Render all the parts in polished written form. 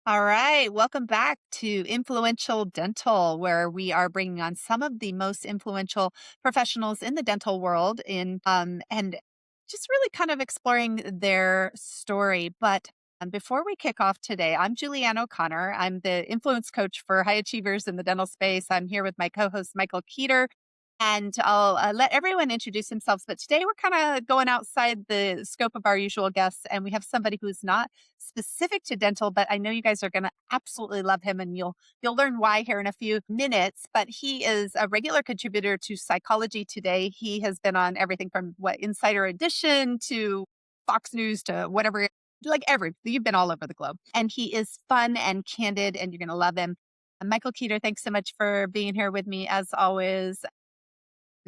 All right, welcome back to Influential Dental, where we are bringing on some of the most influential professionals in the dental world and just really kind of exploring their story. But before we kick off today, I'm Julieanne O'Connor. I'm the influence coach for high achievers in the dental space. I'm here with my co-host Michael Keeter. And I'll let everyone introduce themselves. But today we're kind of going outside the scope of our usual guests, and we have somebody who's not specific to dental, but I know you guys are going to absolutely love him, and you'll learn why here in a few minutes. But he is a regular contributor to Psychology Today. He has been on everything from what Insider Edition to Fox News to whatever, like you've been all over the globe. And he is fun and candid, and you're going to love him. Michael Keeter, thanks so much for being here with me as always.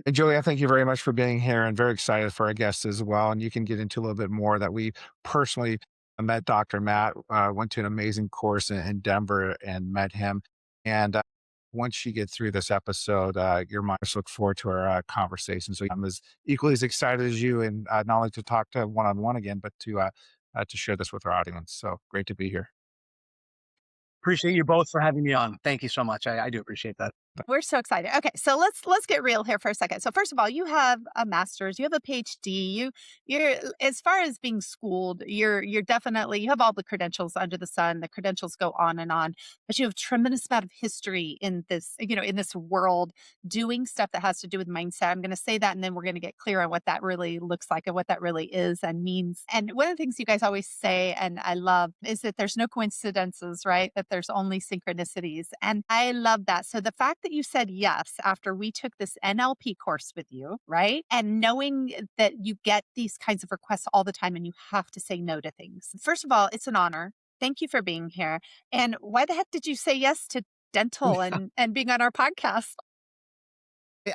And Julia, thank you very much for being here and very excited for our guests as well. And you can get into a little bit more that we personally met Dr. Matt, went to an amazing course in Denver and met him. And once you get through this episode, your might just look forward to our conversation. So I'm as equally as excited as you and not only to talk to one-on-one again, but to share this with our audience. So great to be here. Appreciate you both for having me on. Thank you so much. I do appreciate that. We're so excited. Okay, so let's get real here for a second. So first of all, you have a master's, you have a PhD, you're as far as being schooled, you're definitely you have all the credentials under the sun. The credentials go on, but you have tremendous amount of history in this, in this world doing stuff that has to do with mindset. I'm going to say that and then we're going to get clear on what that really looks like and what that really is and means. And one of the things you guys always say and I love is that there's no coincidences, right? That there's only synchronicities. And I love that. So the fact that you said yes after we took this NLP course with you, right? And knowing that you get these kinds of requests all the time and you have to say no to things. First of all, it's an honor. Thank you for being here. And why the heck did you say yes to dental and being on our podcast?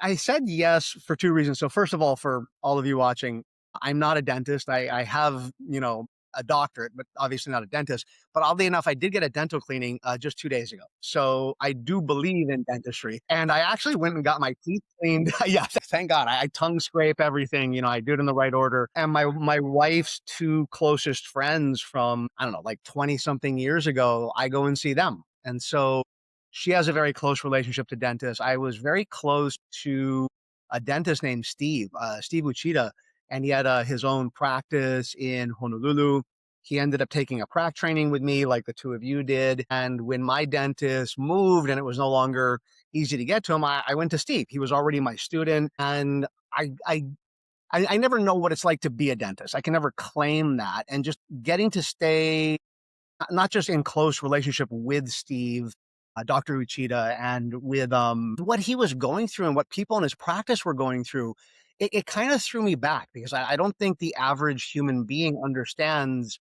I said yes for two reasons. So first of all, for all of you watching, I'm not a dentist. I have, a doctorate, but obviously not a dentist. But oddly enough, I did get a dental cleaning just 2 days ago. So I do believe in dentistry. And I actually went and got my teeth cleaned. Yeah, thank God. I tongue scrape everything. I do it in the right order. And my wife's two closest friends from, I don't know, like 20 something years ago, I go and see them. And so she has a very close relationship to dentists. I was very close to a dentist named Steve Uchida, and he had his own practice in Honolulu. He ended up taking a prac training with me, like the two of you did. And when my dentist moved and it was no longer easy to get to him, I went to Steve. He was already my student, and I never know what it's like to be a dentist. I can never claim that, and just getting to stay not just in close relationship with Steve, Dr. Uchida, and with what he was going through and what people in his practice were going through, it kind of threw me back because I don't think the average human being understands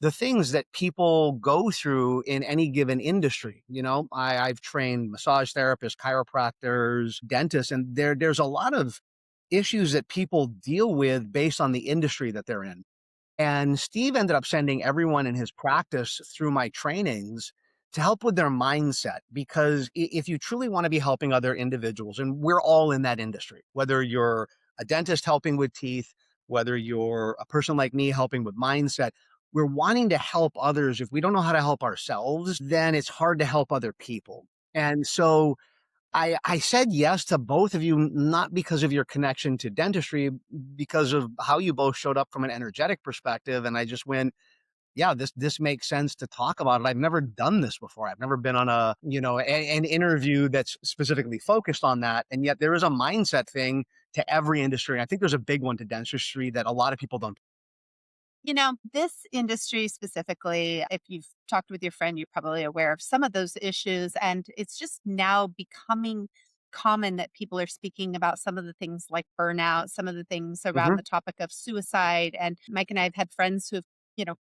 the things that people go through in any given industry. I've trained massage therapists, chiropractors, dentists, and there's a lot of issues that people deal with based on the industry that they're in. And Steve ended up sending everyone in his practice through my trainings to help with their mindset. Because if you truly want to be helping other individuals, and we're all in that industry, whether you're a dentist helping with teeth, whether you're a person like me helping with mindset, we're wanting to help others. If we don't know how to help ourselves, then it's hard to help other people. And so I said yes to both of you, not because of your connection to dentistry, because of how you both showed up from an energetic perspective. And I just went, yeah, this makes sense to talk about it. I've never done this before. I've never been on an interview that's specifically focused on that. And yet there is a mindset thing to every industry. I think there's a big one to dentistry that a lot of people don't. This industry specifically, if you've talked with your friend, you're probably aware of some of those issues. And it's just now becoming common that people are speaking about some of the things like burnout, some of the things around Mhm. the topic of suicide. And Mike and I have had friends who have,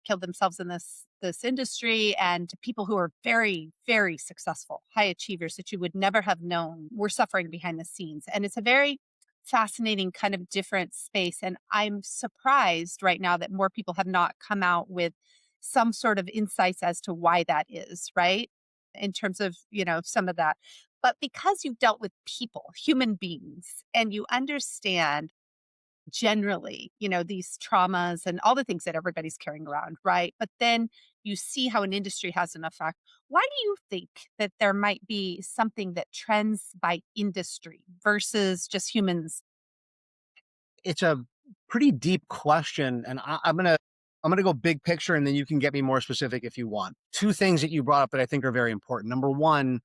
killed themselves in this industry, and people who are very, very successful, high achievers that you would never have known were suffering behind the scenes. And it's a very fascinating kind of different space. And I'm surprised right now that more people have not come out with some sort of insights as to why that is, right? In terms of, some of that. But because you've dealt with people, human beings, and you understand generally, these traumas and all the things that everybody's carrying around, right? But then you see how an industry has an effect. Why do you think that there might be something that trends by industry versus just humans? It's a pretty deep question, and I'm gonna go big picture, and then you can get me more specific if you want. Two things that you brought up that I think are very important. Number one,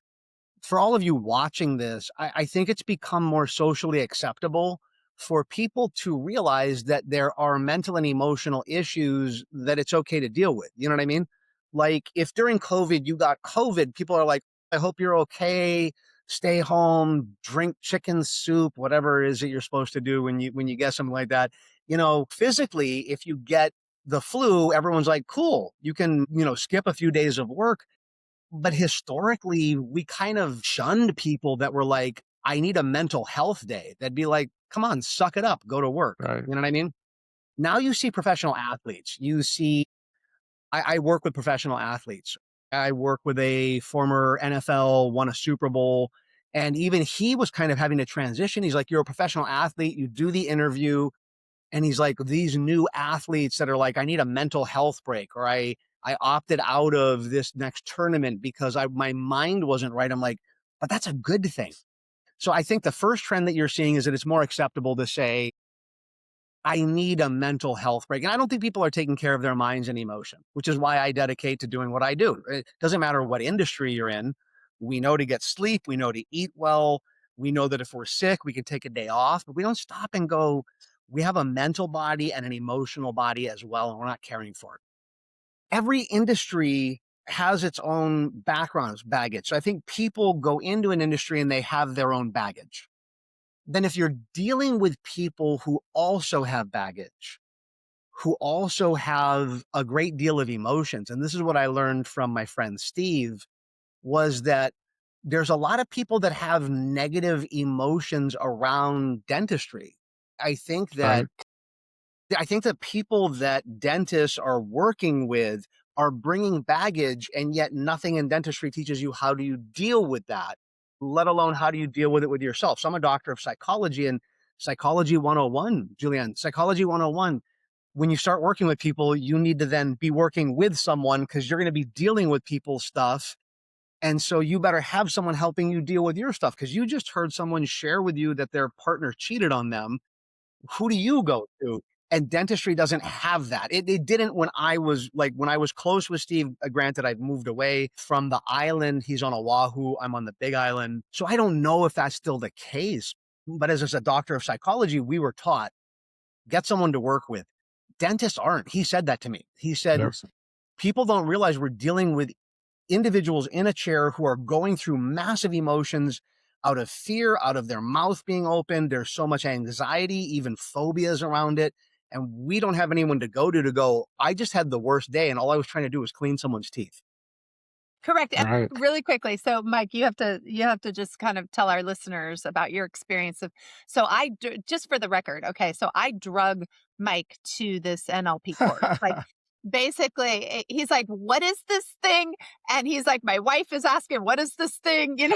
for all of you watching this, I think it's become more socially acceptable for people to realize that there are mental and emotional issues that it's okay to deal with. You know what I mean? Like if during COVID you got COVID, people are like, I hope you're okay. Stay home, drink chicken soup, whatever it is that you're supposed to do when you get something like that. Physically, if you get the flu, everyone's like, cool, you can, skip a few days of work, but historically, we kind of shunned people that were like, I need a mental health day. That'd be like, come on, suck it up, go to work. Right. You know what I mean? Now you see professional athletes. I work with professional athletes. I work with a former NFL, won a Super Bowl. And even he was kind of having to transition. He's like, you're a professional athlete, you do the interview, and he's like, these new athletes that are like, I need a mental health break, or I opted out of this next tournament because my mind wasn't right. I'm like, but that's a good thing. So I think the first trend that you're seeing is that it's more acceptable to say, I need a mental health break. And I don't think people are taking care of their minds and emotion, which is why I dedicate to doing what I do. It doesn't matter what industry you're in. We know to get sleep. We know to eat well. We know that if we're sick, we can take a day off, but we don't stop and go, we have a mental body and an emotional body as well, and we're not caring for it. Every industry has its own backgrounds, baggage. So I think people go into an industry and they have their own baggage. Then if you're dealing with people who also have baggage, who also have a great deal of emotions, and this is what I learned from my friend Steve, was that there's a lot of people that have negative emotions around dentistry. I think that Right. I think that people that dentists are working with are bringing baggage, and yet nothing in dentistry teaches you how do you deal with that, let alone how do you deal with it with yourself. So I'm a doctor of psychology, and psychology 101, Julianne, psychology 101. When you start working with people, you need to then be working with someone because you're going to be dealing with people's stuff. And so you better have someone helping you deal with your stuff because you just heard someone share with you that their partner cheated on them. Who do you go to? And dentistry doesn't have that. It didn't when I was close with Steve. Granted, I've moved away from the island. He's on Oahu. I'm on the Big Island. So I don't know if that's still the case. But as a doctor of psychology, we were taught get someone to work with. Dentists aren't. He said that to me. He said, Yes. people don't realize we're dealing with individuals in a chair who are going through massive emotions out of fear, out of their mouth being open. There's so much anxiety, even phobias around it. And we don't have anyone to go, I just had the worst day and all I was trying to do was clean someone's teeth. Correct. And Right. really quickly, so Mike, you have to just kind of tell our listeners about your experience of. So just for the record, okay. So I drug Mike to this NLP course. Like basically, he's like, "What is this thing?" And he's like, "My wife is asking, what is this thing?" And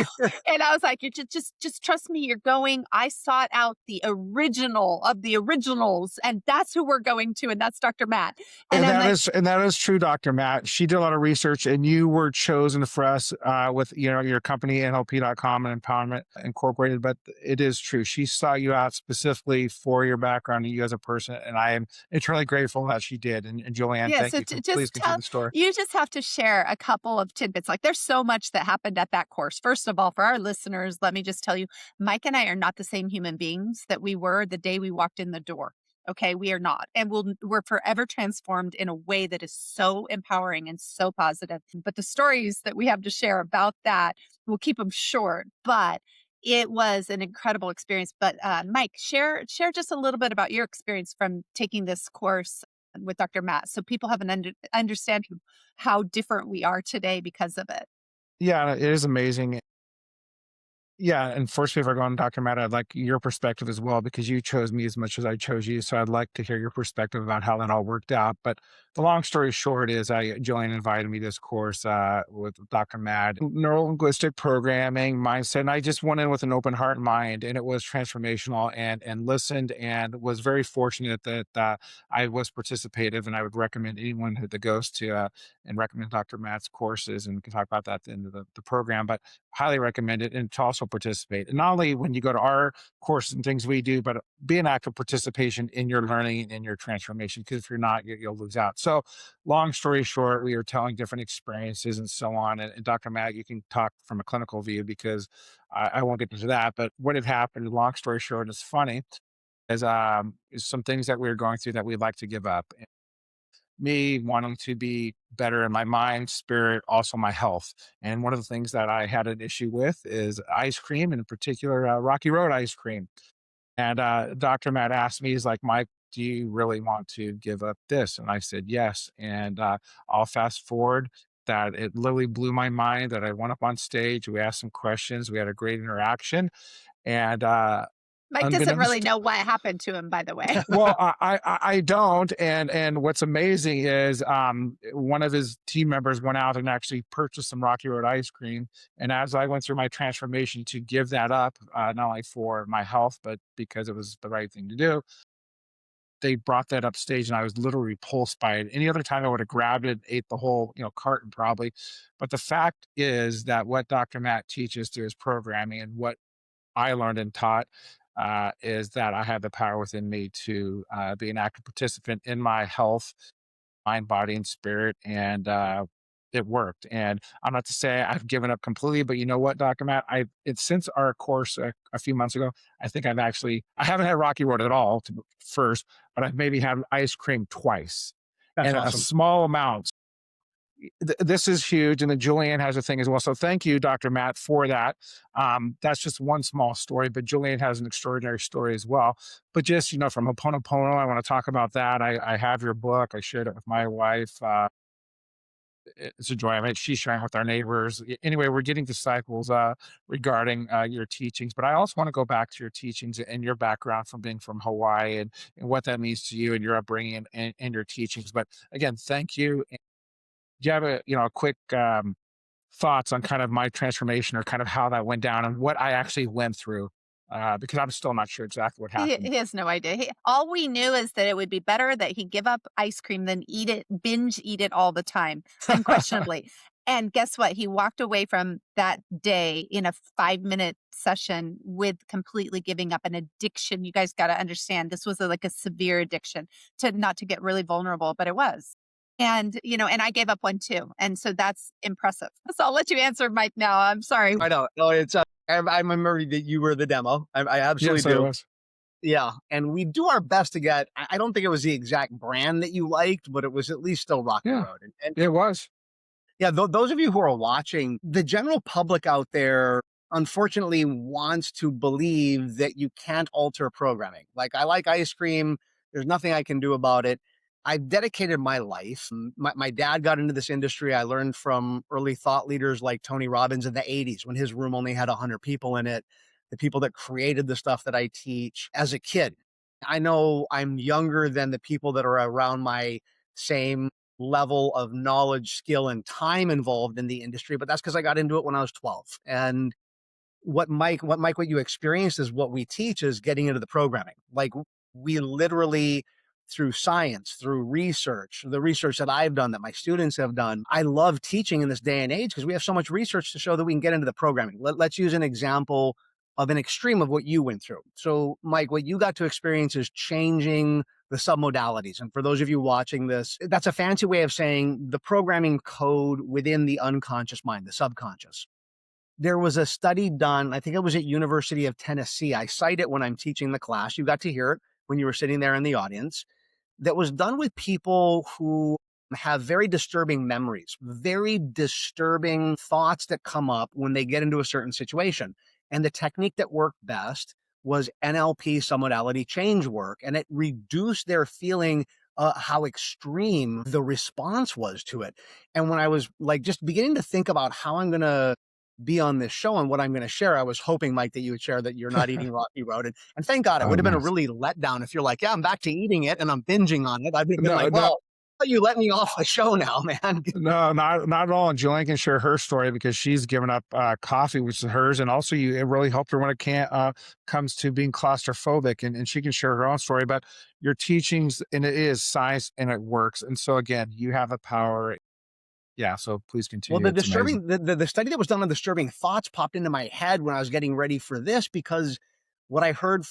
I was like, "You just trust me. You're going." I sought out the original of the originals, and that's who we're going to, and that's Dr. Matt. And And I'm that like, is and that is true, Dr. Matt. She did a lot of research, and you were chosen for us with your company NLP.com and Empowerment Incorporated. But it is true. She sought you out specifically for your background and you as a person, and I am eternally grateful that she did. And Joanne, yeah, thank so you. Please just continue tell the story. you just have to share a couple of tidbits. Like there's so much that happened at that course. First of all, for our listeners, let me just tell you, Mike and I are not the same human beings that we were the day we walked in the door. Okay, we are not. And we're forever transformed in a way that is so empowering and so positive. But the stories that we have to share about that, we'll keep them short, but it was an incredible experience. But Mike, share just a little bit about your experience from taking this course with Dr. Matt so people have an understanding of how different we are today because of it. Yeah, it is amazing. Yeah, and first, before going, Dr. Matt, I'd like your perspective as well because you chose me as much as I chose you. So I'd like to hear your perspective about how that all worked out. But the long story short is, Jillian invited me to this course with Dr. Matt, neuro linguistic programming, mindset, and I just went in with an open heart and mind, and it was transformational, and listened, and was very fortunate that I was participative, and I would recommend anyone that goes to and recommend Dr. Matt's courses, and we can talk about that at the end of the program. But highly recommend it and to also participate. And not only when you go to our course and things we do, but be an active participation in your learning and in your transformation. Because if you're not, you'll lose out. So, long story short, we are telling different experiences and so on. And Dr. Matt, you can talk from a clinical view because I won't get into that. But what had happened, long story short, is funny, is some things that we were going through that we'd like to give up, me wanting to be better in my mind, spirit, also my health. And one of the things that I had an issue with is ice cream, and in particular, Rocky Road ice cream. And Dr. Matt asked me, he's like, Mike, do you really want to give up this? And I said, yes. And I'll fast forward that it literally blew my mind that I went up on stage. We asked some questions. We had a great interaction. And Mike doesn't really unbeknownst know what happened to him, by the way. well, I don't, and what's amazing is, one of his team members went out and actually purchased some Rocky Road ice cream, and as I went through my transformation to give that up, not only for my health, but because it was the right thing to do, they brought that upstage, and I was literally repulsed by it. Any other time, I would have grabbed it, ate the whole, carton probably, but the fact is that what Dr. Matt teaches through his programming and what I learned and taught is that I have the power within me to be an active participant in my health, mind, body, and spirit. And it worked. And I'm not to say I've given up completely, but you know what, Dr. Matt? It's since our course a few months ago. I think I haven't had Rocky Road at all first, but I've maybe had ice cream twice That's and a awesome. small amount. This is huge, and then Julianne has a thing as well. So thank you, Dr. Matt, for that. That's just one small story, but Julianne has an extraordinary story as well. But just from Ho'oponopono, I want to talk about that. I have your book. I shared it with my wife. It's a joy. I mean, she's sharing with our neighbors. Anyway, we're getting disciples regarding your teachings, but I also want to go back to your teachings and your background from being from Hawaii and what that means to you and your upbringing and your teachings. But again, thank you. Do you have a quick thoughts on kind of my transformation or kind of how that went down and what I actually went through? Because I'm still not sure exactly what happened. He has no idea. All we knew is that it would be better that he give up ice cream than eat it, binge eat it all the time, unquestionably. And guess what? He walked away from that day in a 5-minute session with completely giving up an addiction. You guys got to understand this was like a severe addiction, to not to get really vulnerable, but it was. And, and I gave up one too. And so that's impressive. So I'll let you answer, Mike, now. I'm sorry. I know. No, it's. I remember that you were the demo. I absolutely Yes, I do. was. Yeah, and we do our best to get. I don't think it was the exact brand that you liked, but it was at least still Rocky Yeah, Road. And it was. yeah, those of you who are watching, the general public out there, unfortunately, wants to believe that you can't alter programming. Like, I like ice cream. There's nothing I can do about it. I've dedicated my life. My dad got into this industry. I learned from early thought leaders like Tony Robbins in the 80s when his room only had 100 people in it, the people that created the stuff that I teach as a kid. I know I'm younger than the people that are around my same level of knowledge, skill, and time involved in the industry, but that's because I got into it when I was 12. And what you experienced is what we teach is getting into the programming. Like, we literally, through science, through research, the research that I've done, that my students have done, I love teaching in this day and age because we have so much research to show that we can get into the programming. Let's use an example of an extreme of what you went through. So, Mike, what you got to experience is changing the submodalities. And for those of you watching this, that's a fancy way of saying the programming code within the unconscious mind, the subconscious. There was a study done, I think it was at University of Tennessee. I cite it when I'm teaching the class. You got to hear it when you were sitting there in the audience. That was done with people who have very disturbing memories, very disturbing thoughts that come up when they get into a certain situation. And the technique that worked best was NLP, submodality change work, and it reduced their feeling how extreme the response was to it. And when I was like just beginning to think about how I'm going to be on this show and what I'm going to share. I was hoping, Mike, that you would share that you're not eating Rocky Road. And thank God, it Oh, would have been a nice. really letdown if you're like, yeah, I'm back to eating it and I'm binging on it. I'd have been No, like, no, well, you let me off the show now, man. no, not at all. And Julian can share her story because she's given up coffee, which is hers, and also it really helped her when it can't comes to being claustrophobic, and she can share her own story. But your teachings, and it is science, and it works. And so again, you have the power. Yeah. So please Well, continue. It's amazing. the study that was done on disturbing thoughts popped into my head when I was getting ready for this because what I learned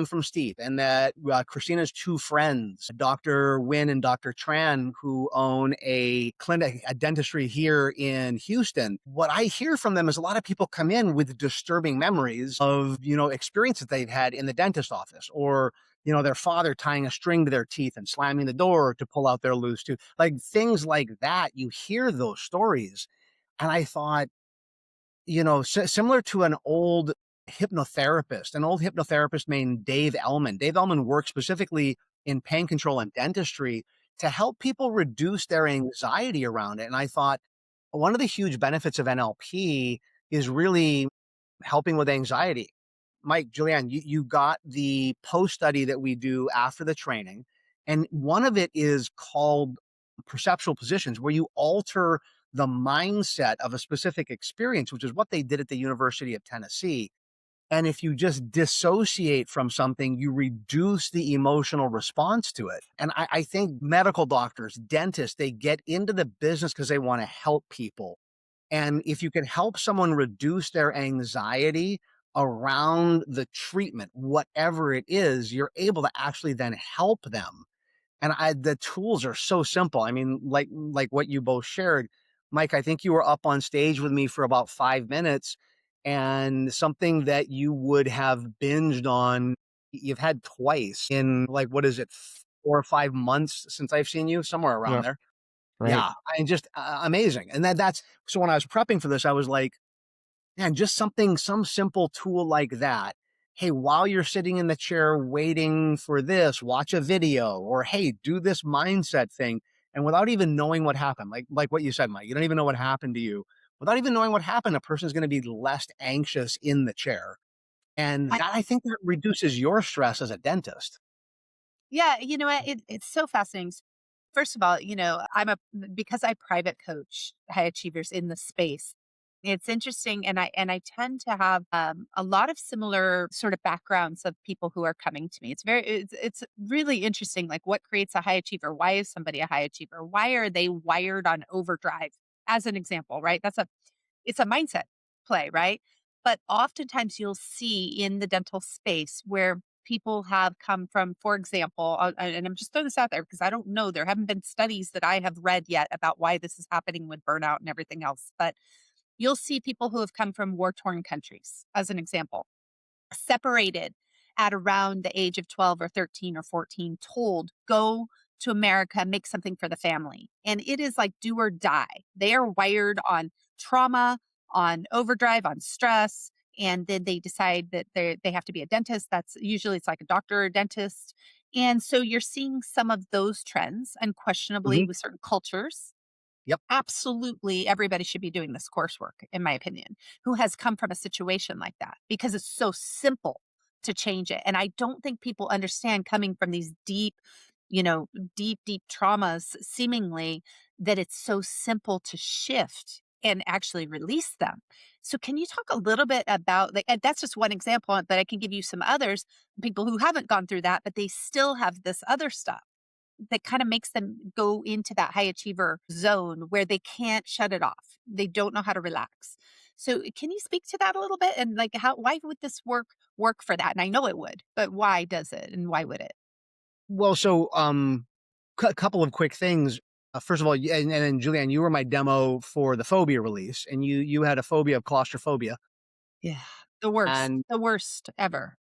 from Steve and that Christina's two friends, Dr. Wynn and Dr. Tran, who own a clinic, a dentistry here in Houston, what I hear from them is a lot of people come in with disturbing memories of, experiences they've had in the dentist office or, their father tying a string to their teeth and slamming the door to pull out their loose tooth. Like things like that. You hear those stories. And I thought, similar to an old hypnotherapist named Dave Ellman. Dave Ellman works specifically in pain control and dentistry to help people reduce their anxiety around it. And I thought one of the huge benefits of NLP is really helping with anxiety. Mike, Julianne, you got the post study that we do after the training. And one of it is called perceptual positions, where you alter the mindset of a specific experience, which is what they did at the University of Tennessee. And if you just dissociate from something, you reduce the emotional response to it. And I think medical doctors, dentists, they get into the business because they want to help people. And if you can help someone reduce their anxiety around the treatment, whatever it is, you're able to actually then help them. And the tools are so simple. I mean, like what you both shared, Mike, I think you were up on stage with me for about 5 minutes, and something that you would have binged on, you've had twice in like, what is it, 4 or 5 months since I've seen you, somewhere around Yeah. there. Right. Yeah, I just amazing. And that's so when I was prepping for this, I was like, man, just some simple tool like that. Hey, while you're sitting in the chair waiting for this, watch a video or hey, do this mindset thing. And without even knowing what happened, like what you said, Mike, you don't even know what happened to you. Without even knowing what happened, a person's going to be less anxious in the chair. And I, that I think that reduces your stress as a dentist. yeah, you know what? It's so fascinating. First of all, because I private coach high achievers in the space. It's interesting, and I tend to have a lot of similar sort of backgrounds of people who are coming to me. It's really interesting, like what creates a high achiever? Why is somebody a high achiever? Why are they wired on overdrive? As an example, right? It's a mindset play, right? But oftentimes you'll see in the dental space where people have come from, for example, and I'm just throwing this out there because I don't know, there haven't been studies that I have read yet about why this is happening with burnout and everything else. But you'll see people who have come from war torn countries, as an example, separated at around the age of 12 or 13 or 14, told, go to America, make something for the family. And it is like do or die. They are wired on trauma, on overdrive, on stress. And then they decide that they have to be a dentist. That's usually it's like a doctor or a dentist. And so you're seeing some of those trends, unquestionably, Mhm. with certain cultures. Yep. Absolutely, everybody should be doing this coursework, in my opinion, who has come from a situation like that because it's so simple to change it. And I don't think people understand coming from these deep, deep traumas, seemingly that it's so simple to shift and actually release them. So, can you talk a little bit about like, and that's just one example, but I can give you some others, people who haven't gone through that, but they still have this other stuff that kind of makes them go into that high achiever zone where they can't shut it off. They don't know how to relax. So can you speak to that a little bit and like why would this work for that? And I know it would, but why does it and why would it? Well, so a couple of quick things. First of all, and then Julianne, you were my demo for the phobia release, and you had a phobia of claustrophobia, Yeah. and The worst ever.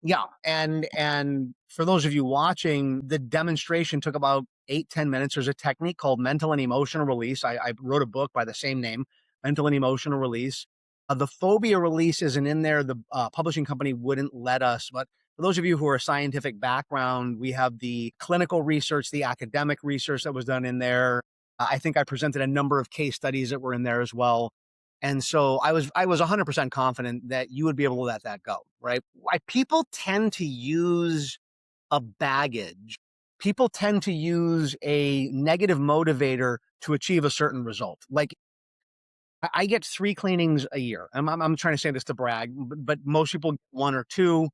yeah, and for those of you watching, the demonstration took about 8-10 minutes. There's a technique called mental and emotional release. I wrote a book by the same name, Mental and Emotional Release. The phobia release isn't in there. The publishing company wouldn't let us. But for those of you who are scientific background, we have the clinical research, the academic research that was done in there. I think I presented a number of case studies that were in there as well. And so I was 100% confident that you would be able to let that go, right? Why people tend to use a baggage. People tend to use a negative motivator to achieve a certain result. Like I get 3 cleanings a year. I'm trying to say this to brag, but most people get 1 or 2,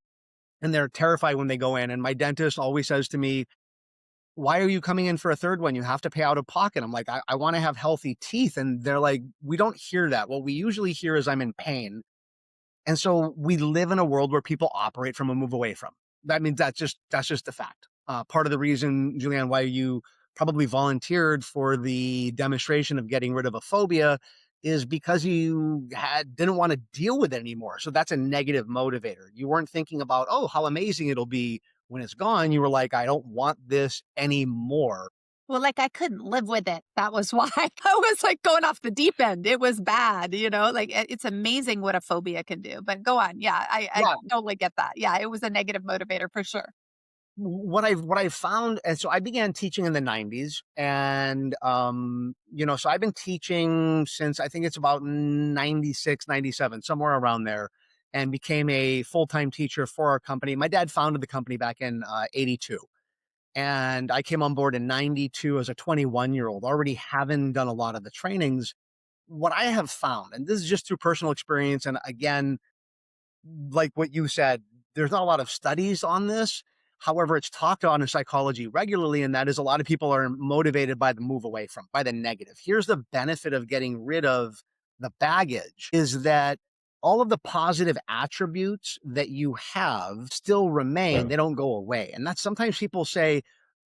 and they're terrified when they go in. And my dentist always says to me, "Why are you coming in for a 3rd one? You have to pay out of pocket." I'm like, "I want to have healthy teeth." And they're like, "We don't hear that. What we usually hear is I'm in pain." And so we live in a world where people operate from a move away from. That means that's just the fact. Part of the reason, Julianne, why you probably volunteered for the demonstration of getting rid of a phobia is because you didn't want to deal with it anymore. So that's a negative motivator. You weren't thinking about, oh, how amazing it'll be when it's gone. You were like, I don't want this anymore. Well, like, I couldn't live with it. That was why I was, like, going off the deep end. It was bad, like, it's amazing what a phobia can do, but go on. Yeah, I Yeah, totally get that. Yeah, it was a negative motivator for sure. what I've found, and so I began teaching in the 90s, and so I've been teaching since I think it's about 96, 97, somewhere around there, and became a full-time teacher for our company. My dad founded the company back in 82, and I came on board in 92 as a 21-year-old, already having done a lot of the trainings. What I have found, and this is just through personal experience, and again, like what you said, there's not a lot of studies on this. However, it's talked on in psychology regularly, and that is a lot of people are motivated by the move away from, by the negative. Here's the benefit of getting rid of the baggage is that all of the positive attributes that you have still remain, they don't go away. And that's sometimes people say,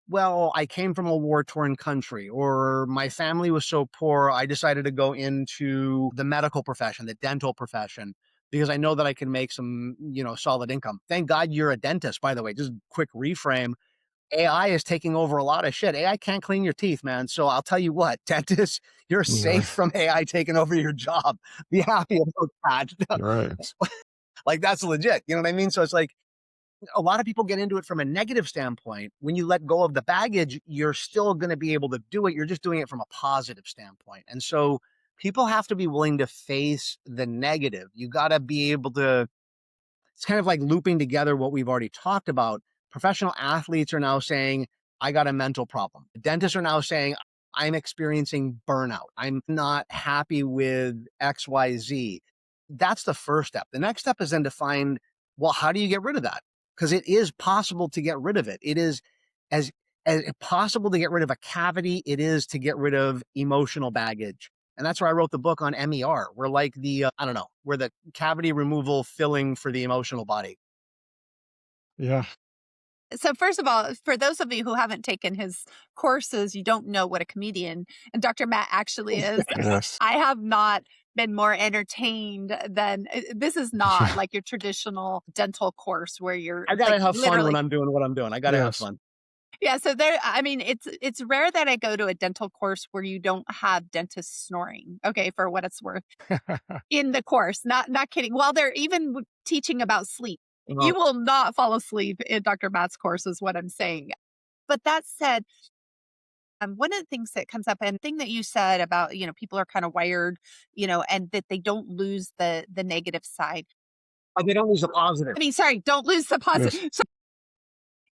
well, I came from a war torn country, or my family was so poor, I decided to go into the medical profession, the dental profession because I know that I can make some, solid income. Thank God you're a dentist, by the way. Just quick reframe. AI is taking over a lot of shit. AI can't clean your teeth, man. So I'll tell you what, dentists, you're safe Yeah, from AI taking over your job. Be happy about that. you're right. Like that's legit. You know what I mean? So it's like a lot of people get into it from a negative standpoint. When you let go of the baggage, you're still going to be able to do it. You're just doing it from a positive standpoint. And so people have to be willing to face the negative. You got to be able to, it's kind of like looping together what we've already talked about. Professional athletes are now saying, I got a mental problem. Dentists are now saying, I'm experiencing burnout. I'm not happy with XYZ. That's the first step. The next step is then to find, well, how do you get rid of that? Because it is possible to get rid of it. It is as, as possible to get rid of a cavity, it is to get rid of emotional baggage. And that's where I wrote the book on MER. We're like the, I don't know, we're the cavity removal filling for the emotional body. Yeah. So first of all, for those of you who haven't taken his courses, you don't know what a comedian and Dr. Matt actually is. Yes. I have not been more entertained than this is not like your traditional dental course where you're I like gotta have fun when literally. I'm doing what I'm doing. I gotta have Yes. fun. Yeah, so there I mean it's rare that I go to a dental course where you don't have dentists snoring, okay, for what it's worth. In the course, not kidding. While they're even teaching about sleep, Uh, you will not fall asleep in Dr. Matt's course is what I'm saying. But that said, one of the things that comes up and thing that you said about, people are kind of wired, and that they don't lose the negative side. they don't lose the positive. I mean, sorry, don't lose the Yes. positive.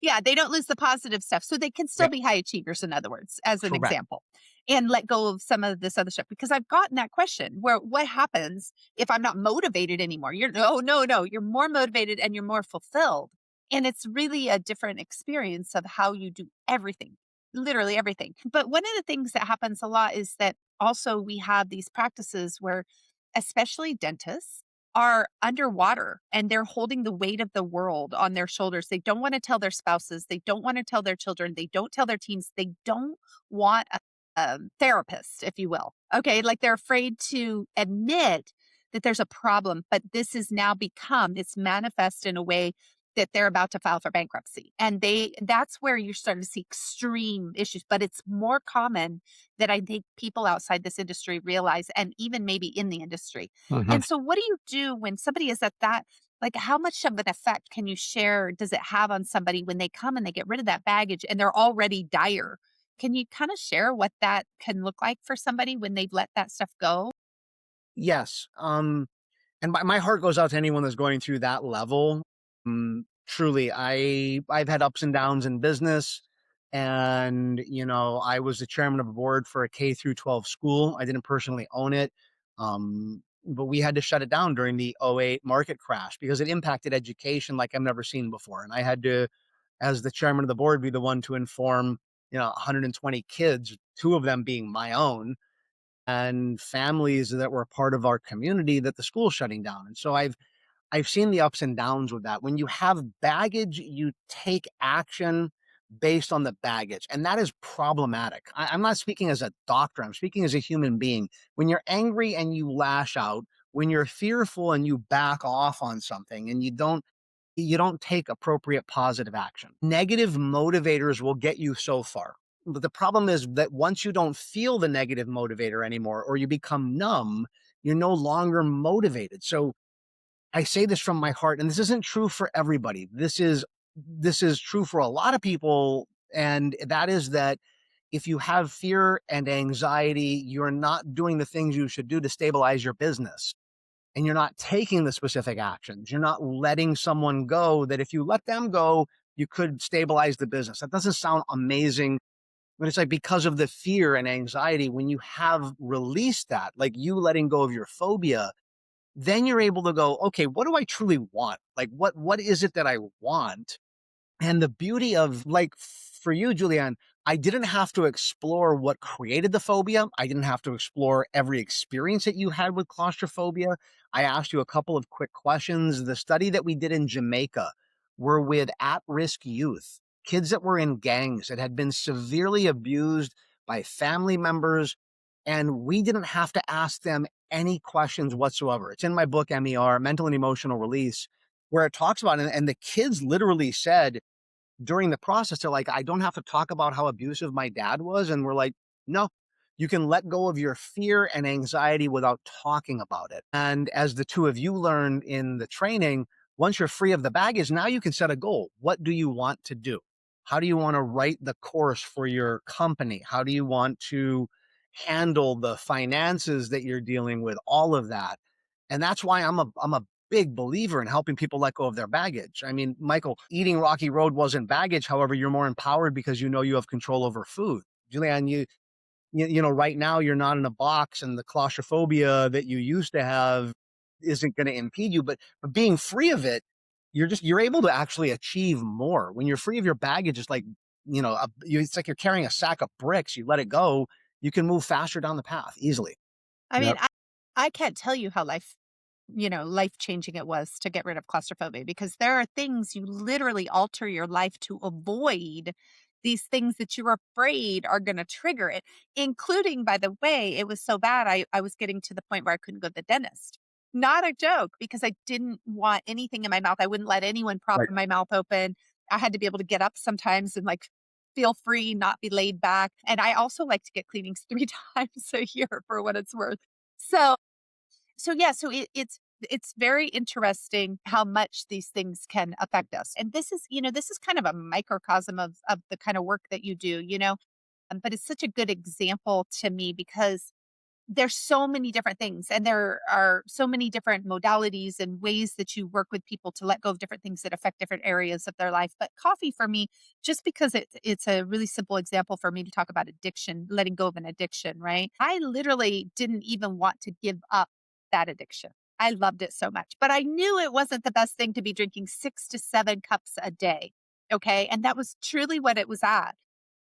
Yeah, they don't lose the positive stuff. So they can still Yeah, be high achievers, in other words, as an correct. example, and let go of some of this other stuff. Because I've gotten that question where what happens if I'm not motivated anymore? You're no, no, no. You're more motivated and you're more fulfilled. And it's really a different experience of how you do everything, literally everything. But one of the things that happens a lot is that also we have these practices where, especially dentists, are underwater and they're holding the weight of the world on their shoulders. They don't want to tell their spouses. They don't want to tell their children. They don't tell their teams. They don't want a therapist, if you will. Okay. Like they're afraid to admit that there's a problem, but this has now become, it's manifest in a way that they're about to file for bankruptcy. And that's where you're starting to see extreme issues, but it's more common that I think people outside this industry realize, and even maybe in the industry. Mhm. And so what do you do when somebody is at that? Like, how much of an effect can you share? Does it have on somebody when they come and they get rid of that baggage and they're already dire? Can you kind of share what that can look like for somebody when they've let that stuff go? Yes. And my heart goes out to anyone that's going through that level. Truly, I've had ups and downs in business, and I was the chairman of a board for a K through 12 school. I didn't personally own it, but we had to shut it down during the '08 market crash because it impacted education like I've never seen before. And I had to, as the chairman of the board, be the one to inform 120 kids, two of them being my own and families that were part of our community that the school's shutting down. And so I've seen the ups and downs with that. When you have baggage, you take action based on the baggage, and that is problematic. I'm not speaking as a doctor, I'm speaking as a human being. When you're angry and you lash out, when you're fearful and you back off on something and you don't take appropriate positive action. Negative motivators will get you so far. But the problem is that once you don't feel the negative motivator anymore or you become numb, you're no longer motivated. So I say this from my heart, and this isn't true for everybody. This is true for a lot of people, and that is that if you have fear and anxiety, you're not doing the things you should do to stabilize your business, and you're not taking the specific actions. You're not letting someone go that if you let them go, you could stabilize the business. That doesn't sound amazing, but it's like because of the fear and anxiety, when you have released that, like you letting go of your phobia, then you're able to go, okay, what do I truly want? Like what is it that I want? And the beauty of, like, for you, Julianne, I didn't have to explore what created the phobia. I didn't have to explore every experience that you had with claustrophobia. I asked you a couple of quick questions. The study that we did in Jamaica were with at-risk youth, kids that were in gangs that had been severely abused by family members, and we didn't have to ask them any questions whatsoever. It's in my book, MER, Mental and Emotional Release, where it talks about it, and the kids literally said, during the process, they're like, I don't have to talk about how abusive my dad was. And we're like, no, you can let go of your fear and anxiety without talking about it. And as the two of you learned in the training, once you're free of the baggage, now you can set a goal. What do you want to do? How do you want to write the course for your company? How do you want to handle the finances that you're dealing with? All of that. And that's why I'm a big believer in helping people let go of their baggage. I mean, Michael, eating Rocky Road wasn't baggage. However, you're more empowered because you know you have control over food. Julianne, right now you're not in a box, and the claustrophobia that you used to have isn't going to impede you. But being free of it, you're able to actually achieve more. When you're free of your baggage, it's like it's like you're carrying a sack of bricks. You let it go, you can move faster down the path easily. I mean, Yep. I can't tell you how life changing it was to get rid of claustrophobia because there are things you literally alter your life to avoid these things that you're afraid are going to trigger it, including, by the way, it was so bad. I was getting to the point where I couldn't go to the dentist. Not a joke because I didn't want anything in my mouth. I wouldn't let anyone prop Right. my mouth open. I had to be able to get up sometimes and like feel free, not be laid back. And I also like to get cleanings 3 times a year for what it's worth. So it's very interesting how much these things can affect us. And this is kind of a microcosm of the kind of work that you do, but it's such a good example to me because there's so many different things and there are so many different modalities and ways that you work with people to let go of different things that affect different areas of their life. But coffee for me, just because it's a really simple example for me to talk about addiction, letting go of an addiction, right? I literally didn't even want to give up that addiction. I loved it so much, but I knew it wasn't the best thing to be drinking 6 to 7 cups a day. Okay. And that was truly what it was at.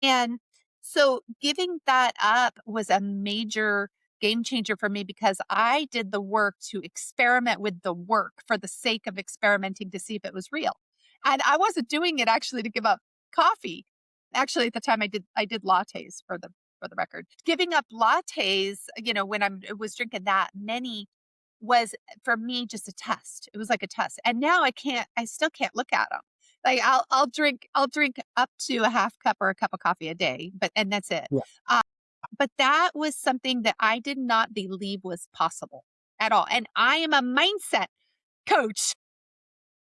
And so giving that up was a major game changer for me because I did the work to experiment with the work for the sake of experimenting to see if it was real. And I wasn't doing it actually to give up coffee. Actually, at the time I did lattes for the record. Giving up lattes, when I was drinking that many was for me just a test. It was like a test. And now I still can't look at them. Like I'll drink up to a half cup or a cup of coffee a day, and that's it. Yeah. But that was something that I did not believe was possible at all. And I am a mindset coach.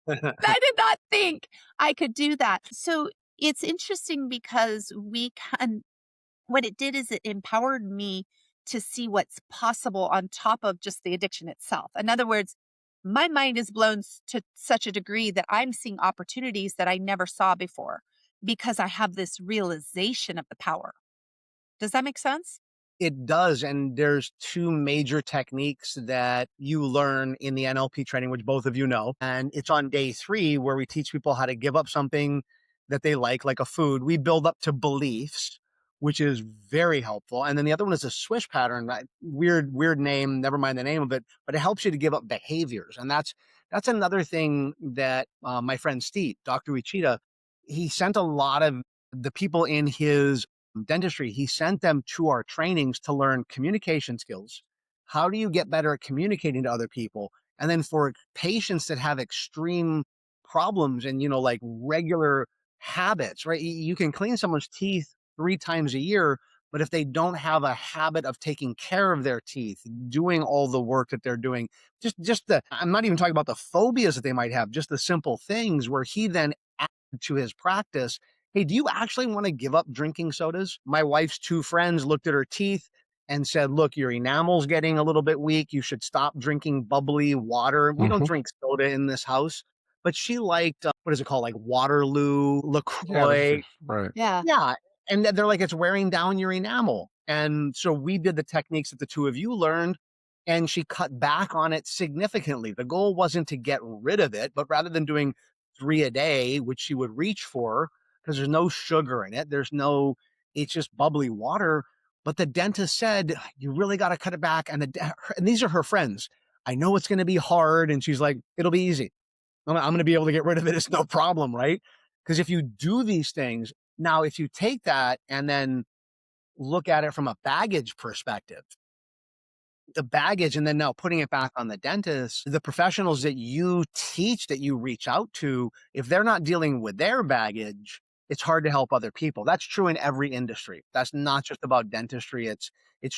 I did not think I could do that. So it's interesting because what it did is it empowered me to see what's possible on top of just the addiction itself. In other words, my mind is blown to such a degree that I'm seeing opportunities that I never saw before because I have this realization of the power. Does that make sense? It does, and there's 2 major techniques that you learn in the NLP training, which both of you know, and it's on day 3 where we teach people how to give up something that they like a food. We build up to beliefs, which is very helpful, and then the other one is a swish pattern, right? Weird name, never mind the name of it, but it helps you to give up behaviors, and that's another thing that, my friend Steve, Dr. Uchida, he sent a lot of the people in his dentistry, he sent them to our trainings to learn communication skills. How do you get better at communicating to other people? And then for patients that have extreme problems and, like regular habits, right? You can clean someone's teeth 3 times a year, but if they don't have a habit of taking care of their teeth, doing all the work that they're doing, I'm not even talking about the phobias that they might have, just the simple things where he then added to his practice. Hey, do you actually want to give up drinking sodas? My wife's 2 friends looked at her teeth and said, look, your enamel's getting a little bit weak. You should stop drinking bubbly water. We don't Hmm. drink soda in this house. But she liked, what is it called? Like Waterloo, Yeah, LaCroix. right. Yeah. Yeah. And they're like, it's wearing down your enamel. And so we did the techniques that the 2 of you learned, and she cut back on it significantly. The goal wasn't to get rid of it, but rather than doing 3 a day, which she would reach for, because there's no sugar in it, it's just bubbly water. But the dentist said, you really got to cut it back. And these are her friends. I know it's going to be hard. And she's like, it'll be easy. I'm going to be able to get rid of it. It's no problem, right? Because if you do these things, now if you take that and then look at it from a baggage perspective, the baggage, and then now putting it back on the dentist, the professionals that you teach, that you reach out to, if they're not dealing with their baggage, it's hard to help other people. That's true in every industry. That's not just about dentistry. It's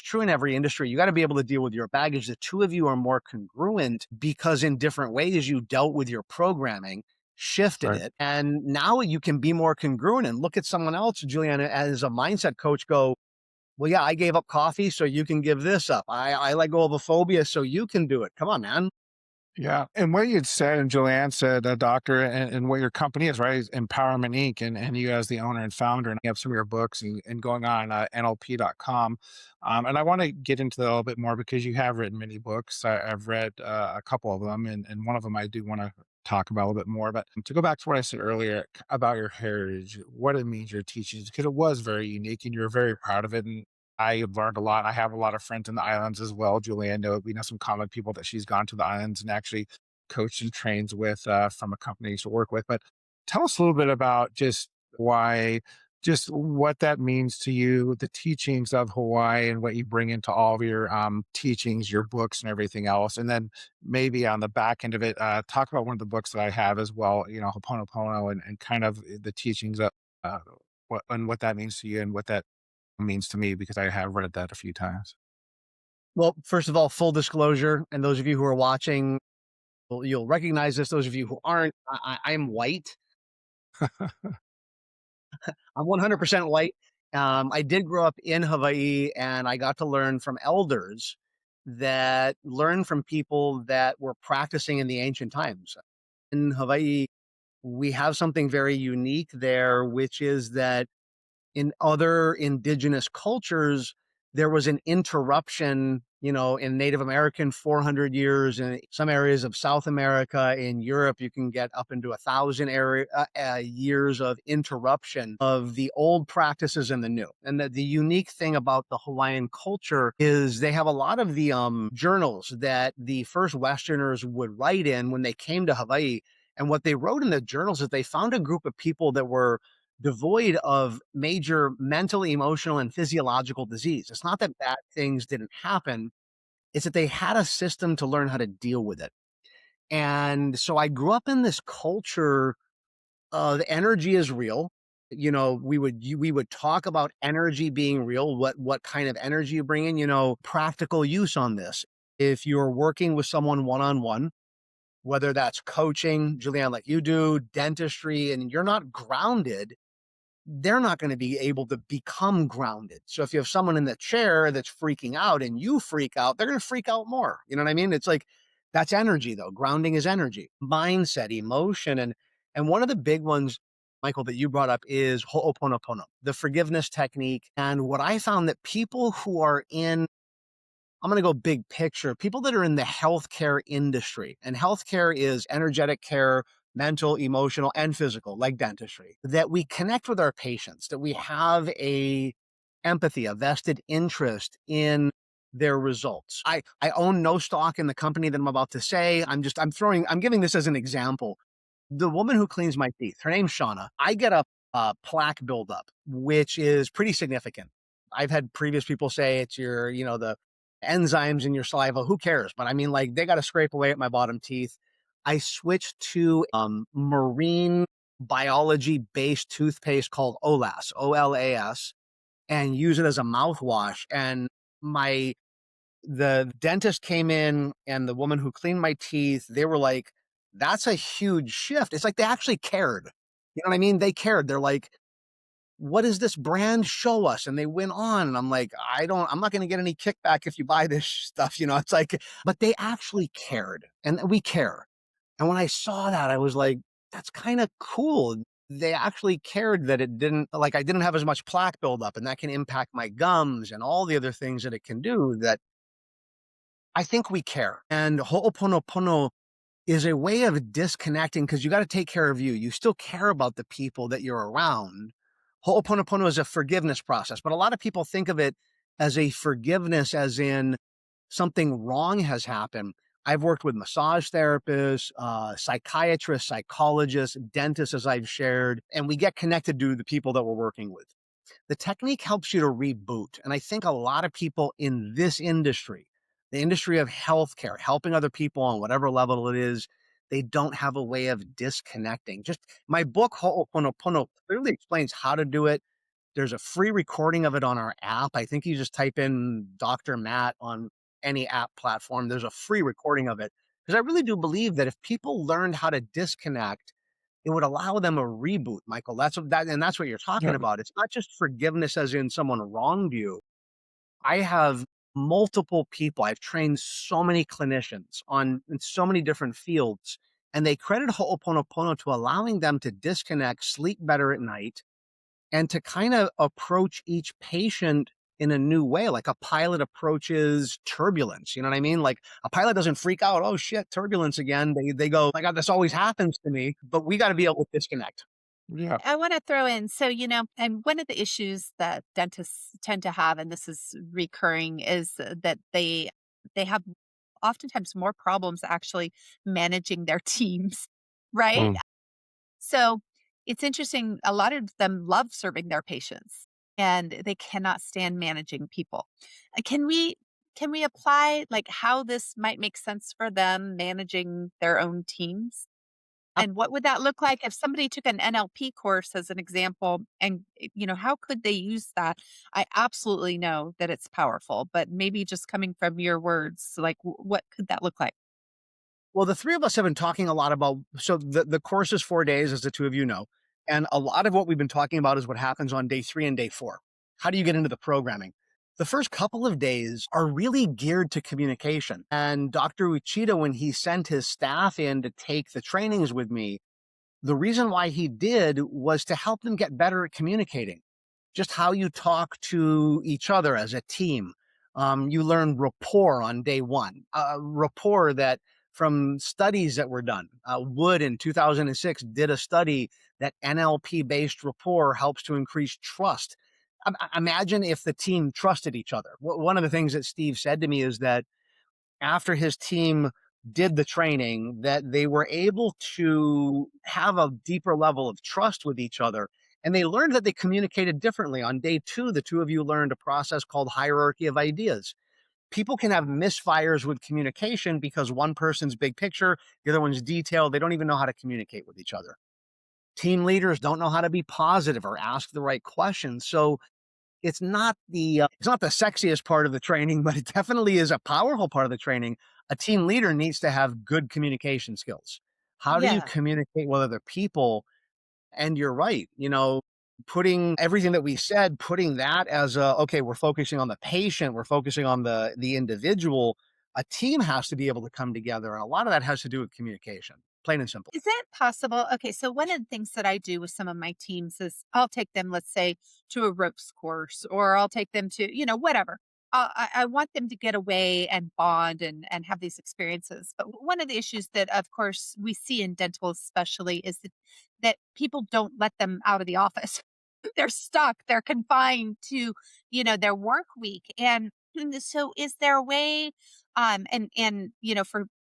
true in every industry. You got to be able to deal with your baggage. The 2 of you are more congruent because in different ways you dealt with your programming, shifted Right. it, and now you can be more congruent and look at someone else, Julianne, as a mindset coach, go, well, yeah, I gave up coffee, so you can give this up. I let go of a phobia, so you can do it. Come on, man. Yeah, and what you'd said, and Julianne said, doctor, and what your company is, right, is Empowerment Inc., and you as the owner and founder, and you have some of your books and going on NLP.com. And I want to get into that a little bit more because you have written many books. I've read a couple of them, and one of them I do want to talk about a little bit more. But to go back to what I said earlier about your heritage, what it means your teachings, because it was very unique and you're very proud of it. And I have learned a lot. I have a lot of friends in the islands as well. Julianne, we know some common people that she's gone to the islands and actually coached and trains with from a company I used to work with. But tell us a little bit about just what that means to you, the teachings of Hawaii, and what you bring into all of your teachings, your books, and everything else. And then maybe on the back end of it, talk about one of the books that I have as well. Ho'oponopono, and kind of the teachings of what that means to you and what that means to me because I have read that a few times. Well, first of all, full disclosure, and those of you who are watching, you'll recognize this. Those of you who aren't, I'm white. I'm 100% white. I did grow up in Hawaii, and I got to learn from elders that learned from people that were practicing in the ancient times. In Hawaii, we have something very unique there, which is that in other indigenous cultures, there was an interruption, in Native American 400 years, in some areas of South America, in Europe, you can get up into 1,000 years of interruption of the old practices and the new. And the unique thing about the Hawaiian culture is they have a lot of the journals that the first Westerners would write in when they came to Hawaii. And what they wrote in the journals is they found a group of people that were devoid of major mental, emotional, and physiological disease. It's not that bad things didn't happen. It's that they had a system to learn how to deal with it. And so I grew up in this culture of energy is real. We would talk about energy being real, what kind of energy you bring in, practical use on this. If you're working with someone one-on-one, whether that's coaching, Julianne, like you do, dentistry, and you're not grounded, they're not going to be able to become grounded. So if you have someone in the chair that's freaking out and you freak out, they're going to freak out more. You know what I mean? It's like that's energy though. Grounding is energy, mindset, emotion. And one of the big ones, Michael, that you brought up is Ho'oponopono, the forgiveness technique. And what I found that people who are in, I'm going to go big picture, people that are in the healthcare industry, and healthcare is energetic care, mental, emotional, and physical, like dentistry, that we connect with our patients, that we have a empathy, a vested interest in their results. I own no stock in the company that I'm about to say. I'm giving this as an example. The woman who cleans my teeth, her name's Shauna. I get a plaque buildup, which is pretty significant. I've had previous people say it's the enzymes in your saliva. Who cares? But I mean, like, they got to scrape away at my bottom teeth. I switched to marine biology based toothpaste called OLAS, OLAS, and use it as a mouthwash. And my the dentist came in and the woman who cleaned my teeth, they were like, that's a huge shift. It's like they actually cared. You know what I mean? They cared. They're like, what does this brand show us? And they went on. And I'm like, I'm not going to get any kickback if you buy this stuff. It's like, but they actually cared and we care. And when I saw that, I was like, that's kind of cool. They actually cared that I didn't have as much plaque buildup and that can impact my gums and all the other things that it can do that I think we care. And Ho'oponopono is a way of disconnecting because you got to take care of you. You still care about the people that you're around. Ho'oponopono is a forgiveness process, but a lot of people think of it as a forgiveness, as in something wrong has happened. I've worked with massage therapists, psychiatrists, psychologists, dentists, as I've shared, and we get connected to the people that we're working with. The technique helps you to reboot. And I think a lot of people in this industry, the industry of healthcare, helping other people on whatever level it is, they don't have a way of disconnecting. Just my book, Ho'oponopono, clearly explains how to do it. There's a free recording of it on our app. I think you just type in Dr. Matt on any app platform. There's a free recording of it. Because I really do believe that if people learned how to disconnect, it would allow them a reboot, Michael. That's what you're talking Yeah. about. It's not just forgiveness as in someone wronged you. I have multiple people. I've trained so many clinicians in so many different fields, and they credit Ho'oponopono to allowing them to disconnect, sleep better at night, and to kind of approach each patient in a new way, like a pilot approaches turbulence. You know what I mean? Like a pilot doesn't freak out, oh shit, turbulence again. They go, my God, this always happens to me, but we got to be able to disconnect. Yeah. I want to throw in, so, and one of the issues that dentists tend to have, and this is recurring, is that they have oftentimes more problems actually managing their teams, right? Mm. So it's interesting. A lot of them love serving their patients, and they cannot stand managing people. Can we apply like how this might make sense for them managing their own teams? And what would that look like if somebody took an NLP course as an example and, how could they use that? I absolutely know that it's powerful, but maybe just coming from your words, like what could that look like? Well, the three of us have been talking a lot about, so the course is 4 days, as the two of you know. And a lot of what we've been talking about is what happens on day 3 and day 4. How do you get into the programming? The first couple of days are really geared to communication. And Dr. Uchida, when he sent his staff in to take the trainings with me, the reason why he did was to help them get better at communicating, just how you talk to each other as a team. You learn rapport on day 1, rapport that from studies that were done. Wood in 2006 did a study that NLP based rapport helps to increase trust. Imagine if the team trusted each other. One of the things that Steve said to me is that after his team did the training, that they were able to have a deeper level of trust with each other. And they learned that they communicated differently. On day 2, the two of you learned a process called hierarchy of ideas. People can have misfires with communication because one person's big picture, the other one's detail. They don't even know how to communicate with each other. Team leaders don't know how to be positive or ask the right questions. So it's not the sexiest part of the training, but it definitely is a powerful part of the training. A team leader needs to have good communication skills. How do you Yeah. communicate with other people? And you're right. putting everything that we said, putting that as a, okay, we're focusing on the patient, we're focusing on the individual. A team has to be able to come together, and a lot of that has to do with communication, plain and simple. Is it possible? Okay, so one of the things that I do with some of my teams is I'll take them, let's say, to a ropes course, or I'll take them to, whatever. I want them to get away and bond and have these experiences. But one of the issues that, of course, we see in dental, especially, is that people don't let them out of the office. They're stuck, they're confined to, their work week. And so is there a way and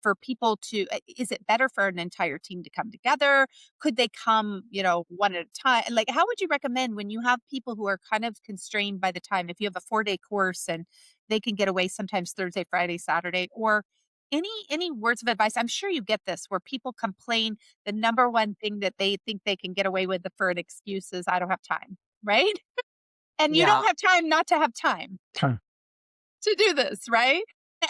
for people to is it better for an entire team to come together? Could they come, one at a time? Like how would you recommend when you have people who are kind of constrained by the time, if you have a 4-day course and they can get away sometimes Thursday, Friday, Saturday, or any words of advice? I'm sure you get this where people complain the number one thing that they think they can get away with for an excuse is I don't have time, right? And you Yeah, don't have time not to have time Huh. to do this, right?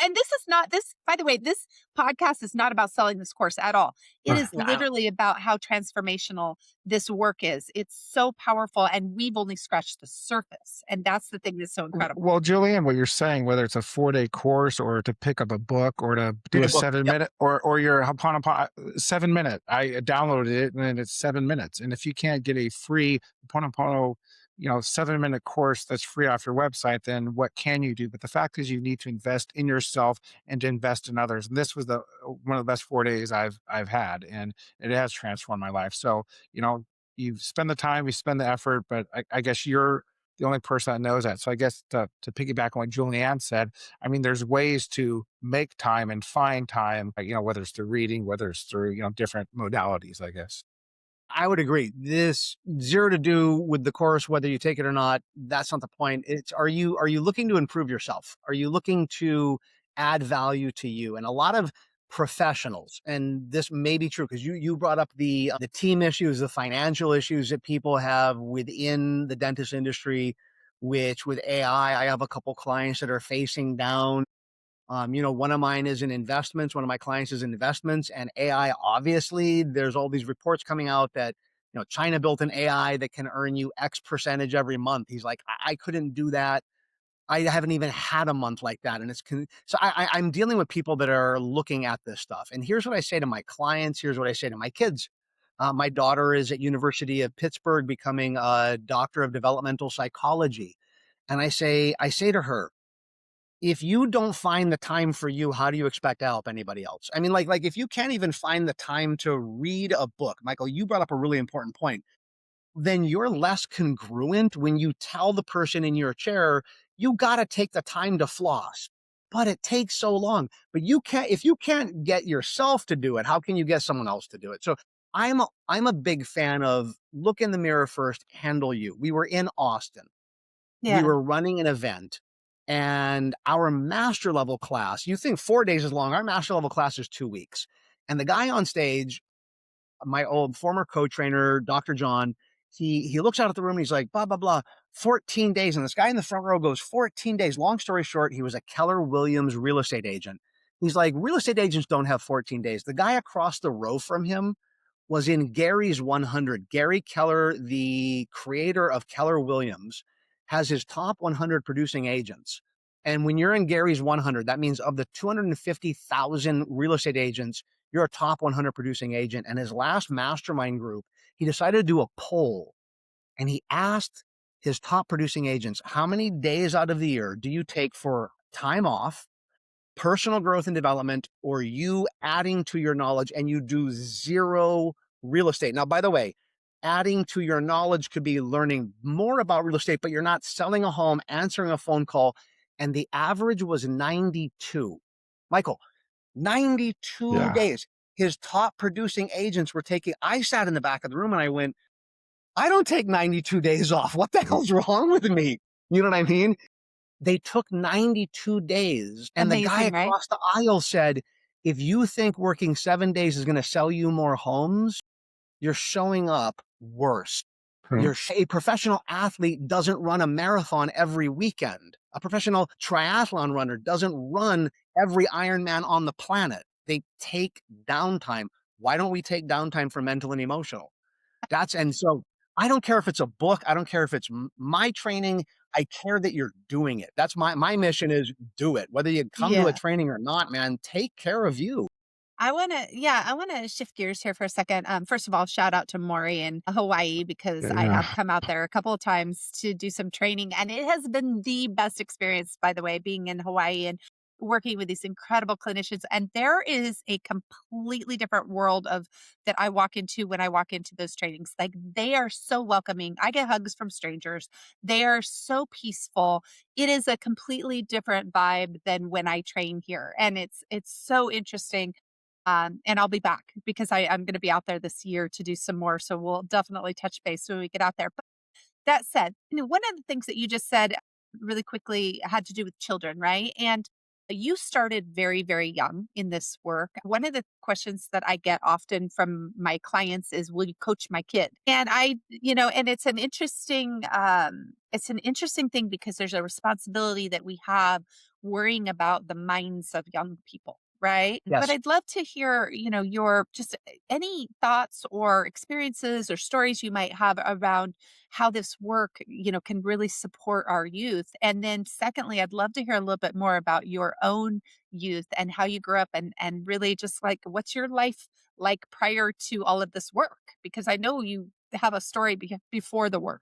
And this is not this by the way, this podcast is not about selling this course at all. It is yeah, literally about how transformational this work is. It's so powerful and we've only scratched the surface. And that's the thing that's so incredible. Well, Julianne, what you're saying, whether it's a 4-day course or to pick up a book or to do read a a book. seven Yep. minute or your Ho'oponopono 7 minute, I downloaded it and it's 7 minutes. And if you can't get a free Ho'oponopono, 7-minute course that's free off your website, then what can you do? But the fact is, you need to invest in yourself and to invest in others. And this was the one of the best 4 days I've had, and it has transformed my life. So you spend the time, you spend the effort, but I guess you're the only person that knows that. So I guess to piggyback on what Julianne said, I mean, there's ways to make time and find time, like, whether it's through reading, whether it's through, different modalities, I guess. I would agree. This zero to do with the course, whether you take it or not, that's not the point. It's, are you looking to improve yourself? Are you looking to add value to you? And a lot of professionals, and this may be true because you brought up the team issues, the financial issues that people have within the dentist industry, which with AI, I have a couple clients that are facing down. One of mine is in investments. One of my clients is in investments and AI. Obviously, there's all these reports coming out that, China built an AI that can earn you X percentage every month. He's like, I couldn't do that. I haven't even had a month like that. And so I'm dealing with people that are looking at this stuff. And here's what I say to my clients. Here's what I say to my kids. My daughter is at University of Pittsburgh becoming a doctor of developmental psychology. And I say to her, if you don't find the time for you, how do you expect to help anybody else? I mean, like if you can't even find the time to read a book, Michael, you brought up a really important point. Then you're less congruent when you tell the person in your chair, you got to take the time to floss. But it takes so long. But if you can't get yourself to do it, how can you get someone else to do it? So I'm a big fan of look in the mirror first, handle you. We were in Austin, we Yeah. were running an event, and our master level class, you think 4 days is long, our master level class is 2 weeks. And the guy on stage, my old former co-trainer, Dr. John, he looks out at the room and he's like, blah, blah, blah, 14 days. And this guy in the front row goes, 14 days. Long story short, he was a Keller Williams real estate agent. He's like, real estate agents don't have 14 days. The guy across the row from him was in Gary's 100. Gary Keller, the creator of Keller Williams, has his top 100 producing agents. And when you're in Gary's 100, that means of the 250,000 real estate agents, you're a top 100 producing agent. And his last mastermind group, he decided to do a poll, and he asked his top producing agents, how many days out of the year do you take for time off, personal growth and development, or you adding to your knowledge, and you do zero real estate? Now, by the way, adding to your knowledge could be learning more about real estate, but you're not selling a home, answering a phone call. And the average was 92. Michael, 92 Yeah. days. His top producing agents were taking, I sat in the back of the room and I went, I don't take 92 days off. What the hell's wrong with me? You know what I mean? They took 92 days. And the guy Amazing, right? across the aisle said, if you think working 7 days is going to sell you more homes, you're showing up worse. Hmm. A professional athlete doesn't run a marathon every weekend. A professional triathlon runner doesn't run every Ironman on the planet. They take downtime. Why don't we take downtime for mental and emotional? And so I don't care if it's a book. I don't care if it's my training. I care that you're doing it. That's my mission is do it. Whether you come to a Yeah. training or not, man, take care of you. I wanna shift gears here for a second. First of all, shout out to Maury in Hawaii because I have Yeah. come out there a couple of times to do some training, and it has been the best experience, by the way, being in Hawaii and working with these incredible clinicians. And there is a completely different world of that I walk into when I walk into those trainings. Like they are so welcoming. I get hugs from strangers. They are so peaceful. It is a completely different vibe than when I train here. And it's so interesting and I'll be back because I'm going to be out there this year to do some more. So we'll definitely touch base when we get out there. But that said, one of the things that you just said really quickly had to do with children, right? And you started very, very young in this work. One of the questions that I get often from my clients is, "Will you coach my kid?" And and it's an interesting thing because there's a responsibility that we have worrying about the minds of young people. Right. But Yes. I'd love to hear, your just any thoughts or experiences or stories you might have around how this work, can really support our youth. And then secondly, I'd love to hear a little bit more about your own youth and how you grew up and really just like what's your life like prior to all of this work? Because I know you have a story before the work.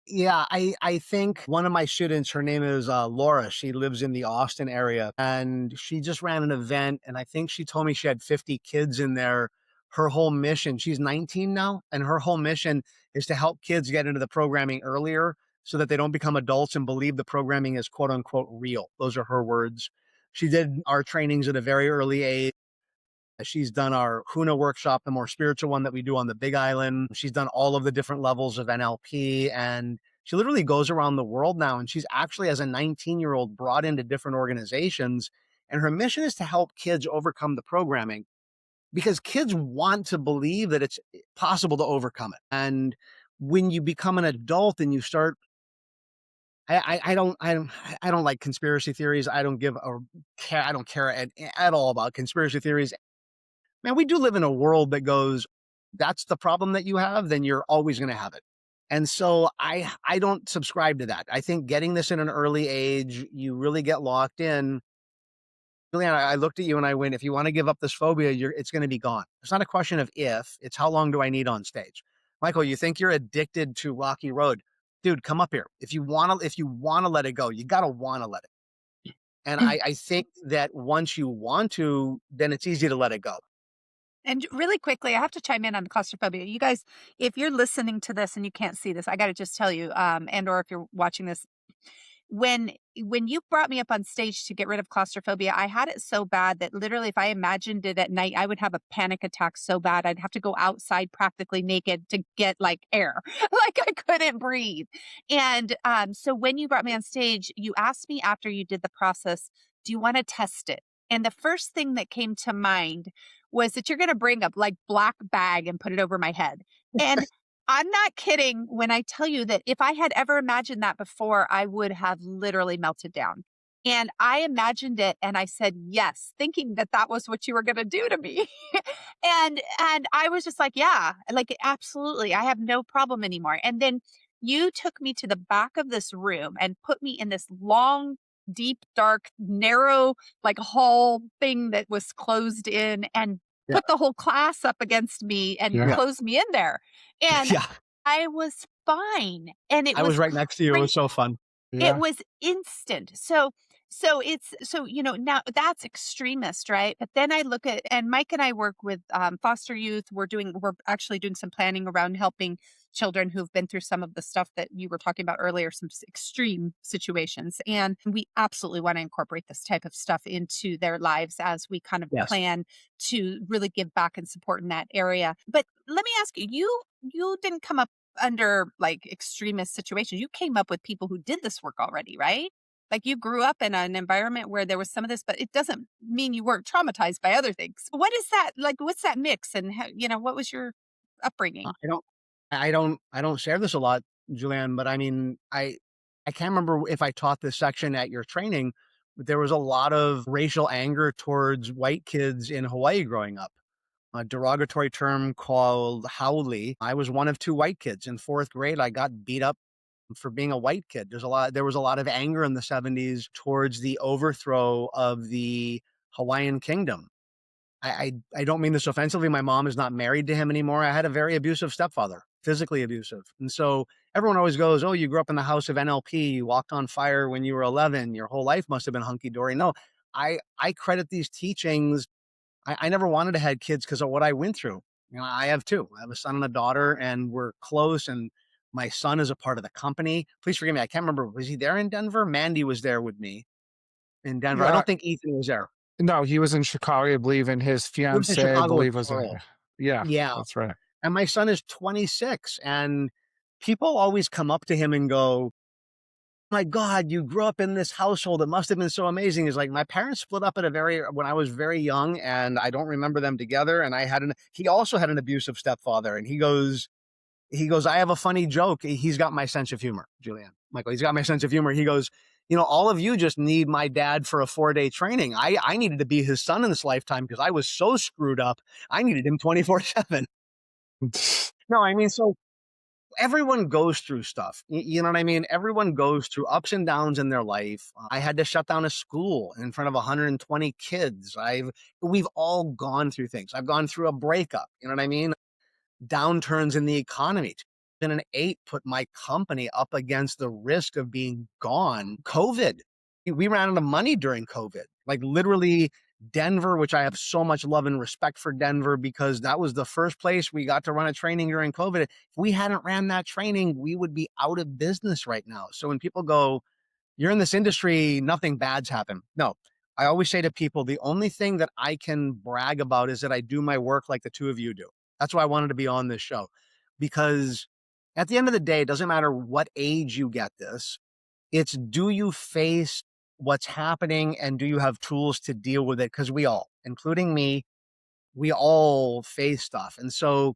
Yeah, I think one of my students, her name is Laura. She lives in the Austin area, and she just ran an event. And I think she told me she had 50 kids in there. Her whole mission, she's 19 now, and her whole mission is to help kids get into the programming earlier so that they don't become adults and believe the programming is quote unquote real. Those are her words. She did our trainings at a very early age. She's done our Huna workshop, the more spiritual one that we do on the Big Island. She's done all of the different levels of NLP. And she literally goes around the world now. And she's actually, as a 19-year-old, brought into different organizations. And her mission is to help kids overcome the programming because kids want to believe that it's possible to overcome it. And when you become an adult and you start, I don't like conspiracy theories. I don't give a care. I don't care at all about conspiracy theories. Man, we do live in a world that goes, that's the problem that you have, then you're always going to have it. And so I don't subscribe to that. I think getting this in an early age, you really get locked in. Julianne, I looked at you and I went, if you want to give up this phobia, it's going to be gone. It's not a question of if, it's how long do I need on stage? Michael, you think you're addicted to Rocky Road? Dude, come up here. If you want to let it go, you got to want to let it. And I think that once you want to, then it's easy to let it go. And really quickly, I have to chime in on the claustrophobia. You guys, if you're listening to this and you can't see this, I got to just tell you, and or if you're watching this, when when you brought me up on stage to get rid of claustrophobia, I had it so bad that literally if I imagined it at night, I would have a panic attack so bad I'd have to go outside practically naked to get like air. Like I couldn't breathe. And so when you brought me on stage, you asked me after you did the process, do you want to test it? And the first thing that came to mind was that you're going to bring a like black bag and put it over my head. And I'm not kidding when I tell you that if I had ever imagined that before, I would have literally melted down. And I imagined it and I said yes, thinking that that was what you were going to do to me. And I was just like, yeah, like absolutely. I have no problem anymore. And then you took me to the back of this room and put me in this long, deep, dark, narrow like hall thing that was closed in and Yeah. put the whole class up against me and Yeah. Yeah. closed me in there. And Yeah. I was fine, and it I was was right next to you. It cra was so fun. it Yeah. was instant. So now that's extremist, right? But then I look at and Mike and I work with, foster youth. We're actually doing some planning around helping children who've been through some of the stuff that you were talking about earlier, some extreme situations, and we absolutely wanna incorporate this type of stuff into their lives as we kind of Yes. plan to really give back and support in that area. But let me ask you, you didn't come up under like extremist situations. You came up with people who did this work already, right? Like you grew up in an environment where there was some of this, but it doesn't mean you weren't traumatized by other things. What is that like? What's that mix? And how, what was your upbringing? I don't share this a lot, Julianne, but I mean, I can't remember if I taught this section at your training, but there was a lot of racial anger towards white kids in Hawaii growing up. a derogatory term called haole. I was one of two white kids. In fourth grade, I got beat up for being a white kid. There was a lot of anger in the 70s towards the overthrow of the Hawaiian kingdom. I don't mean this offensively. My mom is not married to him anymore. I had a very abusive stepfather, physically abusive. And so everyone always goes, "Oh, you grew up in the house of NLP. You walked on fire when you were 11. Your whole life must have been hunky dory." No, I credit these teachings. I never wanted to have kids because of what I went through. I have two. I have a son and a daughter, and we're close. And my son is a part of the company. Please forgive me. I can't remember. Was he there in Denver? Mandy was there with me in Denver. I Yeah. don't think Ethan was there. No, he was in Chicago, I believe, and his He was in fiancée, I Chicago with believe, was Pearl. there. Yeah, Yeah. that's right. And my son is 26, and people always come up to him and go, "My God, you grew up in this household. It must have been so amazing." He's like, "My parents split up when I was very young, and I don't remember them together. And he also had an abusive stepfather." And he goes, "I have a funny joke." He's got my sense of humor, Julianne. Michael, he's got my sense of humor. He goes, "All of you just need my dad for a 4-day training. I needed to be his son in this lifetime because I was so screwed up. I needed him 24/7." No, I mean, so everyone goes through stuff. You know what I mean? Everyone goes through ups and downs in their life. I had to shut down a school in front of 120 kids. We've all gone through things. I've gone through a breakup. You know what I mean? Downturns in the economy. 2008 put my company up against the risk of being gone. COVID. We ran out of money during COVID. Like literally Denver, which I have so much love and respect for Denver because that was the first place we got to run a training during COVID. If we hadn't ran that training, we would be out of business right now. So when people go, "You're in this industry, nothing bad's happened." No, I always say to people, the only thing that I can brag about is that I do my work like the two of you do. That's why I wanted to be on this show, because at the end of the day, it doesn't matter what age you get this. It's, do you face what's happening and do you have tools to deal with it? Because we all, including me, we all face stuff. And so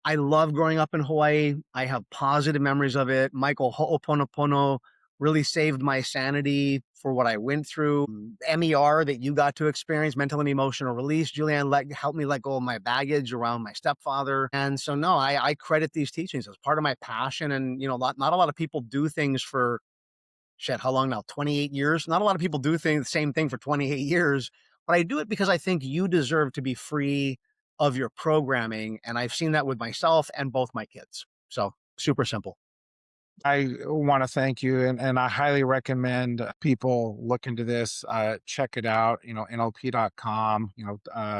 I love growing up in Hawaii. I have positive memories of it. Michael, Ho'oponopono really saved my sanity for what I went through. MER that you got to experience, mental and emotional release. Julieanne helped me let go of my baggage around my stepfather. And so, no, I credit these teachings as part of my passion. And, not a lot of people do things for shit, how long now? 28 years? Not a lot of people do the same thing for 28 years, but I do it because I think you deserve to be free of your programming. And I've seen that with myself and both my kids. So super simple. I want to thank you, and I highly recommend people look into this. Check it out, NLP.com,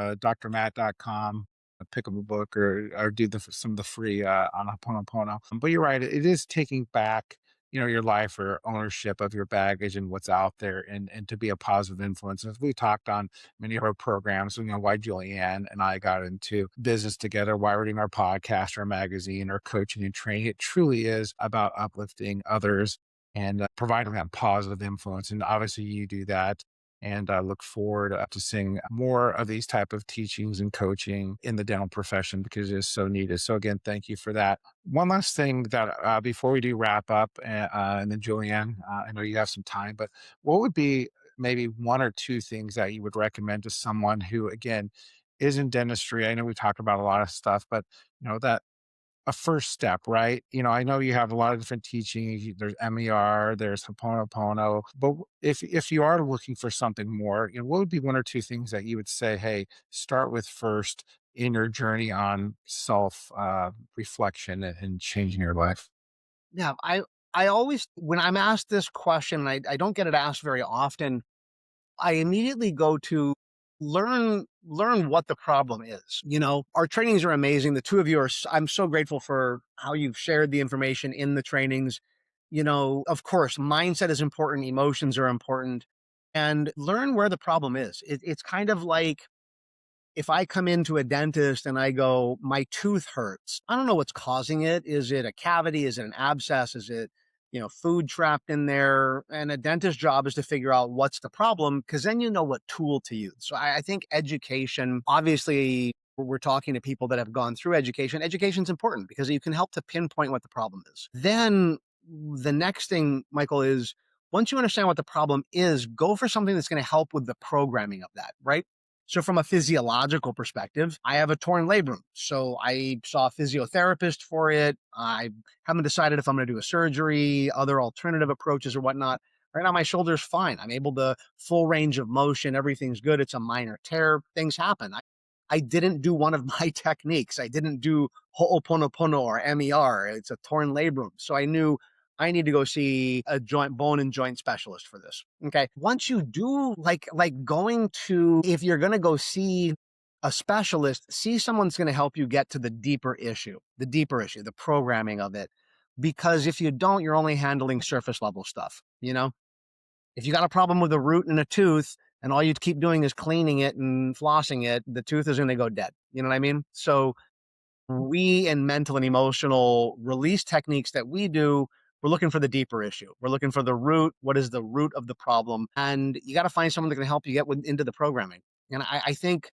drmatt.com. Pick up a book or do some of the free on Ho'oponopono. But you're right, it is taking back, your life or ownership of your baggage and what's out there, and to be a positive influence. As we talked on many of our programs, why Julieanne and I got into business together, why we're doing our podcast, our magazine, our coaching and training. It truly is about uplifting others and providing that positive influence. And obviously you do that. And I look forward to seeing more of these type of teachings and coaching in the dental profession because it is so needed. So again, thank you for that. One last thing that before we do wrap up, and then Julianne, I know you have some time, but what would be maybe one or two things that you would recommend to someone who, again, is in dentistry? I know we talked about a lot of stuff, but that a first step, right? I know you have a lot of different teaching. There's MER, there's Ho'oponopono, but if you are looking for something more, what would be one or two things that you would say, hey, start with first in your journey on self reflection and changing your life? Yeah. I always, when I'm asked this question, I don't get it asked very often. I immediately go to learn what the problem is. Our trainings are amazing. The two of you I'm so grateful for how you've shared the information in the trainings. Of course, mindset is important, emotions are important, and learn where the problem is. It's kind of like if I come into a dentist and I go, "My tooth hurts." I don't know what's causing it. Is it a cavity? Is it an abscess? Is it, food trapped in there? And a dentist's job is to figure out what's the problem because then you know what tool to use. So I think education, obviously, we're talking to people that have gone through education. Education's important because you can help to pinpoint what the problem is. Then the next thing, Michael, is once you understand what the problem is, go for something that's going to help with the programming of that, right? So from a physiological perspective, I have a torn labrum. So I saw a physiotherapist for it. I haven't decided if I'm going to do a surgery, other alternative approaches or whatnot. Right now, my shoulder's fine. I'm able to full range of motion. Everything's good. It's a minor tear. Things happen. I didn't do one of my techniques. I didn't do Ho'oponopono or MER. It's a torn labrum. So I knew I need to go see a joint bone and joint specialist for this. Okay. Once you do like going to, if you're going to go see a specialist, see someone's going to help you get to the deeper issue, the programming of it. Because if you don't, you're only handling surface level stuff. If you got a problem with a root in a tooth and all you keep doing is cleaning it and flossing it, the tooth is going to go dead. You know what I mean? So we in mental and emotional release techniques that we do, we're looking for the deeper issue. We're looking for the root. What is the root of the problem? And you got to find someone that can help you get into the programming. And I think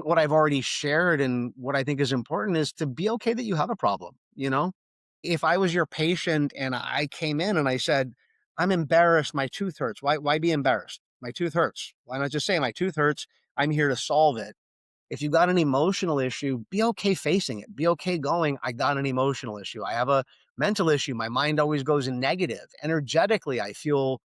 what I've already shared and what I think is important is to be okay that you have a problem. If I was your patient and I came in and I said, I'm embarrassed, my tooth hurts. Why be embarrassed? My tooth hurts. Why not just say my tooth hurts? I'm here to solve it. If you got an emotional issue, be okay facing it. Be okay going, I got an emotional issue. I have a mental issue. My mind always goes in negative. Energetically, I feel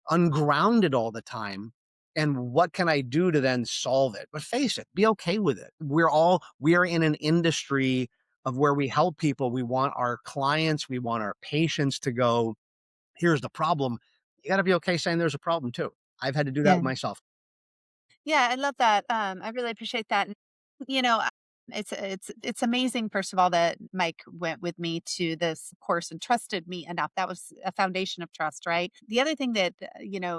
ungrounded all the time. And what can I do to then solve it? But face it, be okay with it. We are in an industry of where we help people. We want our clients, we want our patients to go, here's the problem. You got to be okay saying there's a problem too. I've had to do that Yeah. with myself. Yeah, I love that. I really appreciate that. And, you know, I- it's amazing. First of all, that Mike went with me to this course and trusted me enough. That was a foundation of trust, right? The other thing that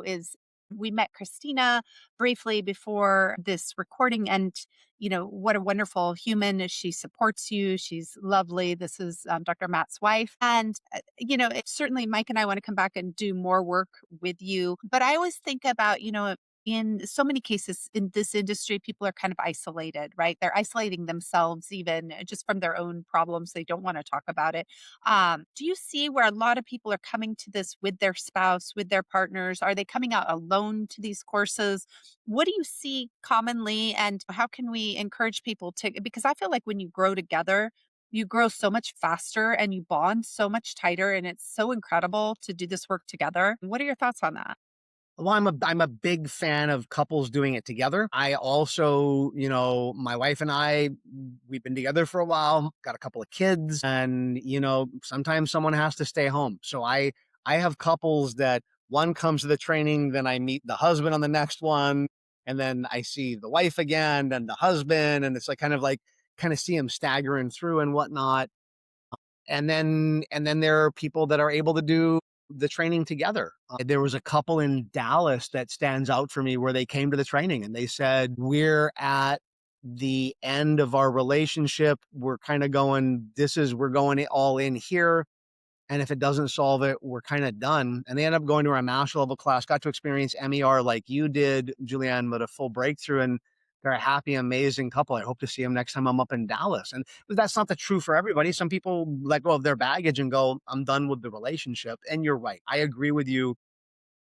is we met Christina briefly before this recording, and what a wonderful human. She supports you. She's lovely. This is Dr. Matt's wife, and it, certainly Mike and I want to come back and do more work with you. But I always think about in so many cases in this industry, people are kind of isolated, right? They're isolating themselves even just from their own problems. They don't want to talk about it. Do you see where a lot of people are coming to this with their spouse, with their partners? Are they coming out alone to these courses? What do you see commonly, and how can we encourage people to? Because I feel like when you grow together, you grow so much faster and you bond so much tighter, and it's so incredible to do this work together. What are your thoughts on that? Well, I'm a big fan of couples doing it together. I also, my wife and I, we've been together for a while, got a couple of kids, and sometimes someone has to stay home. So I have couples that one comes to the training, then I meet the husband on the next one, and then I see the wife again, and the husband, and it's like kind of see them staggering through and whatnot. And then there are people that are able to do the training together. There was a couple in Dallas that stands out for me where they came to the training and they said, we're at the end of our relationship. We're kind of going, we're going all in here. And if it doesn't solve it, we're kind of done. And they end up going to our master level class, got to experience MER like you did, Julieanne, with a full breakthrough. And they're a happy, amazing couple. I hope to see them next time I'm up in Dallas. And that's not the true for everybody. Some people let go of their baggage and go, I'm done with the relationship. And you're right. I agree with you.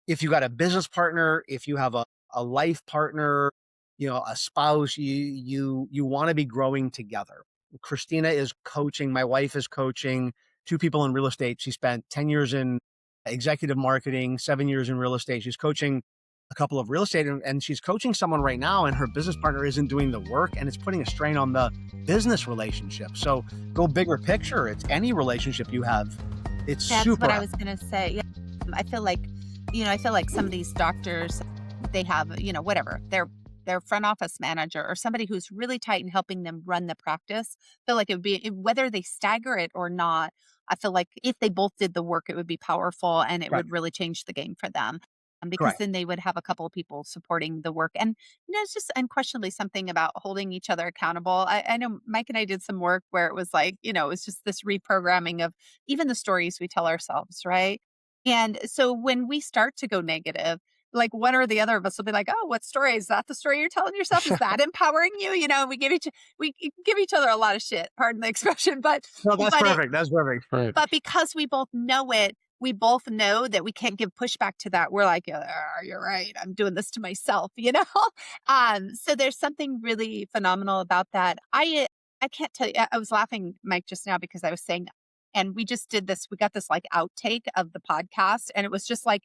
If you got a business partner, if you have a life partner, a spouse, you want to be growing together. Christina is coaching, my wife is coaching, two people in real estate. She spent 10 years in executive marketing, 7 years in real estate. She's coaching a couple of real estate and she's coaching someone right now and her business partner isn't doing the work and it's putting a strain on the business relationship. So go bigger picture. It's any relationship you have. It's That's what super. I was gonna say. Yeah. I feel like, I feel like some of these doctors, they have, whatever, their front office manager or somebody who's really tight in helping them run the practice. I feel like it would be whether they stagger it or not. I feel like if they both did the work, it would be powerful and it Correct. would really change the game for them. Because Correct. then they would have a couple of people supporting the work. And, it's just unquestionably something about holding each other accountable. I know Mike and I did some work where it was like, it was just this reprogramming of even the stories we tell ourselves, right? And so when we start to go negative, like one or the other of us will be like, "Oh, what story is that? The story you're telling yourself? Is that empowering you?" We give each other a lot of shit. Pardon the expression, but No, that's but it perfect. That's perfect. Right. but because we both know it, we both know that we can't give pushback to that. We're like, you're right. I'm doing this to myself, you know? So there's something really phenomenal about that. I can't tell you. I was laughing, Mike, just now because I was saying, and we just did this. We got this like outtake of the podcast, and it was just like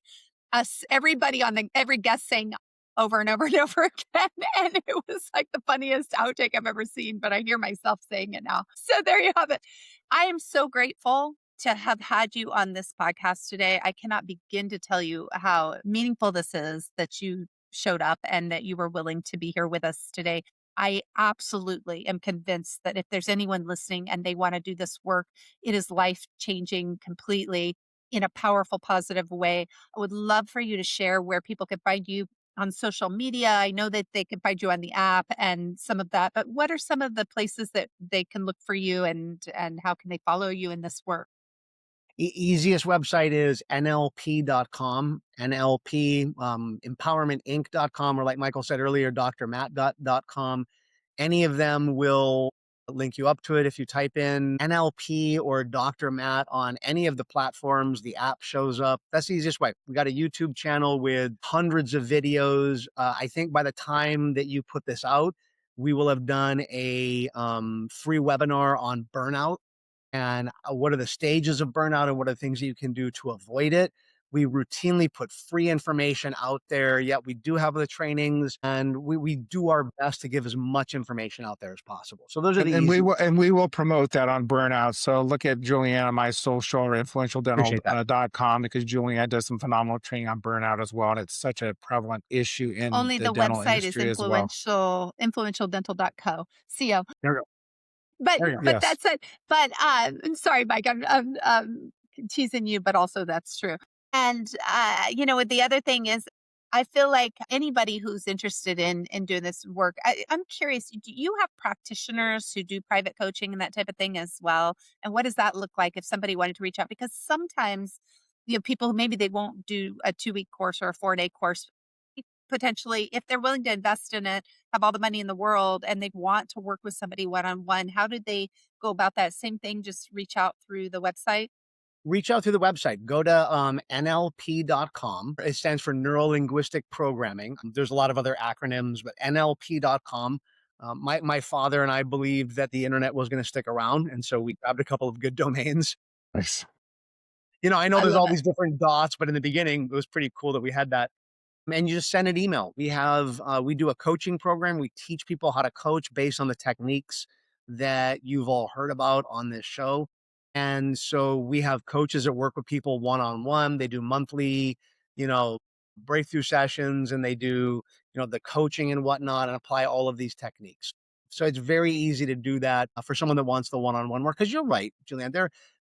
us, everybody on every guest saying over and over and over again. And it was like the funniest outtake I've ever seen, but I hear myself saying it now. So there you have it. I am so grateful to have had you on this podcast today. I cannot begin to tell you how meaningful this is that you showed up and that you were willing to be here with us today. I absolutely am convinced that if there's anyone listening and they want to do this work, it is life changing completely in a powerful, positive way. I would love for you to share where people can find you on social media. I know that they can find you on the app and some of that, but what are some of the places that they can look for you and how can they follow you in this work? Easiest website is NLP.com, NLP, empowermentinc.com, or like Michael said earlier, drmatt.com. Any of them will link you up to it. If you type in NLP or Dr. Matt on any of the platforms, the app shows up. That's the easiest way. We got a YouTube channel with hundreds of videos. I think by the time that you put this out, we will have done a free webinar on burnout and what are the stages of burnout and what are the things that you can do to avoid it. We routinely put free information out there, yet we do have the trainings and we do our best to give as much information out there as possible. So those are the And we easy. will promote that on Burnout. So look at Julieanne on my social or Appreciate that. influentialdental.com because Julieanne does some phenomenal training on burnout as well. And it's such a prevalent issue in Only the the dental website is industry as well. influentialdental.co. CO. There we go. But There you go. but Yes. that's it. But, I'm sorry, Mike, I'm teasing you, but also that's true. And, the other thing is, I feel like anybody who's interested in doing this work, I'm curious, do you have practitioners who do private coaching and that type of thing as well? And what does that look like if somebody wanted to reach out? Because sometimes, people who maybe they won't do a 2-week course or a 4-day course, potentially, if they're willing to invest in it, have all the money in the world, and they want to work with somebody one-on-one, how did they go about that? Same thing, just reach out through the website? Reach out through the website. Go to NLP.com. It stands for Neuro Linguistic Programming. There's a lot of other acronyms, but NLP.com. My father and I believed that the internet was going to stick around. And so we grabbed a couple of good domains. Nice. I know I there's love all it. these different dots, but in the beginning, it was pretty cool that we had that. And you just send an email. We do a coaching program. We teach people how to coach based on the techniques that you've all heard about on this show. And so we have coaches that work with people one-on-one. They do monthly, you know, breakthrough sessions, and they do, the coaching and whatnot and apply all of these techniques. So it's very easy to do that for someone that wants the one-on-one work. Because you're right, Julianne,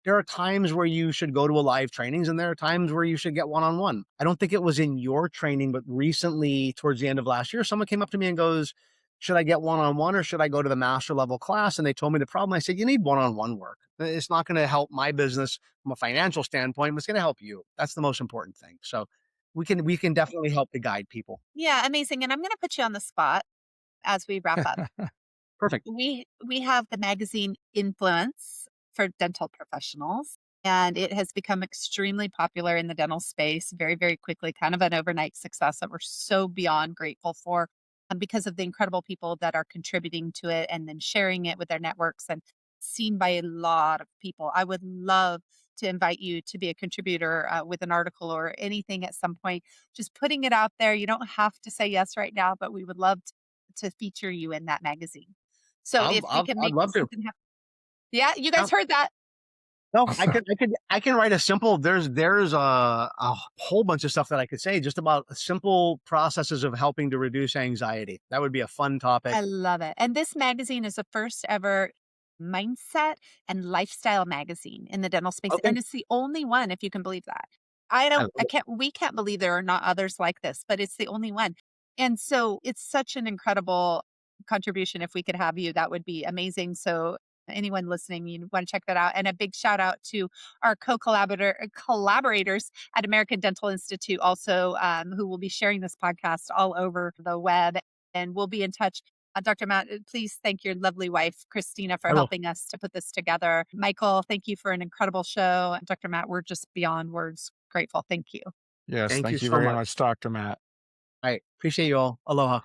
there are times where you should go to a live trainings and there are times where you should get one-on-one. I don't think it was in your training, but recently towards the end of last year, someone came up to me and goes, should I get one-on-one or should I go to the master level class? And they told me the problem. I said, you need one-on-one work. It's not going to help my business from a financial standpoint, but it's going to help you. That's the most important thing. So we can definitely help to guide people. Yeah, amazing, and I'm gonna put you on the spot as we wrap up. Perfect. We have the magazine Influence for dental professionals, and it has become extremely popular in the dental space very, very quickly, kind of an overnight success that we're so beyond grateful for, because of the incredible people that are contributing to it and then sharing it with their networks and seen by a lot of people. I would love to invite you to be a contributor with an article or anything at some point. Just putting it out there. You don't have to say yes right now, but we would love to feature you in that magazine. So I'll, if we I'll, can I'd make love this to. something happen. Yeah, you Yeah. guys heard that. No, I can write a simple. There's a whole bunch of stuff that I could say just about simple processes of helping to reduce anxiety. That would be a fun topic. I love it. And this magazine is the first ever mindset and lifestyle magazine in the dental space. Okay, And it's the only one, if you can believe that. I love it. We can't believe there are not others like this, but it's the only one. And so it's such an incredible contribution. If we could have you, that would be amazing. So anyone listening, you want to check that out. And a big shout out to our collaborators at American Dental Institute, also who will be sharing this podcast all over the web. And we'll be in touch. Dr. Matt, please thank your lovely wife, Christina, for I will. helping us to put this together. Michael, thank you for an incredible show. Dr. Matt, we're just beyond words grateful. Thank you. Yes, Thank you thank you so very much. much, Dr. Matt. I appreciate you all. Aloha.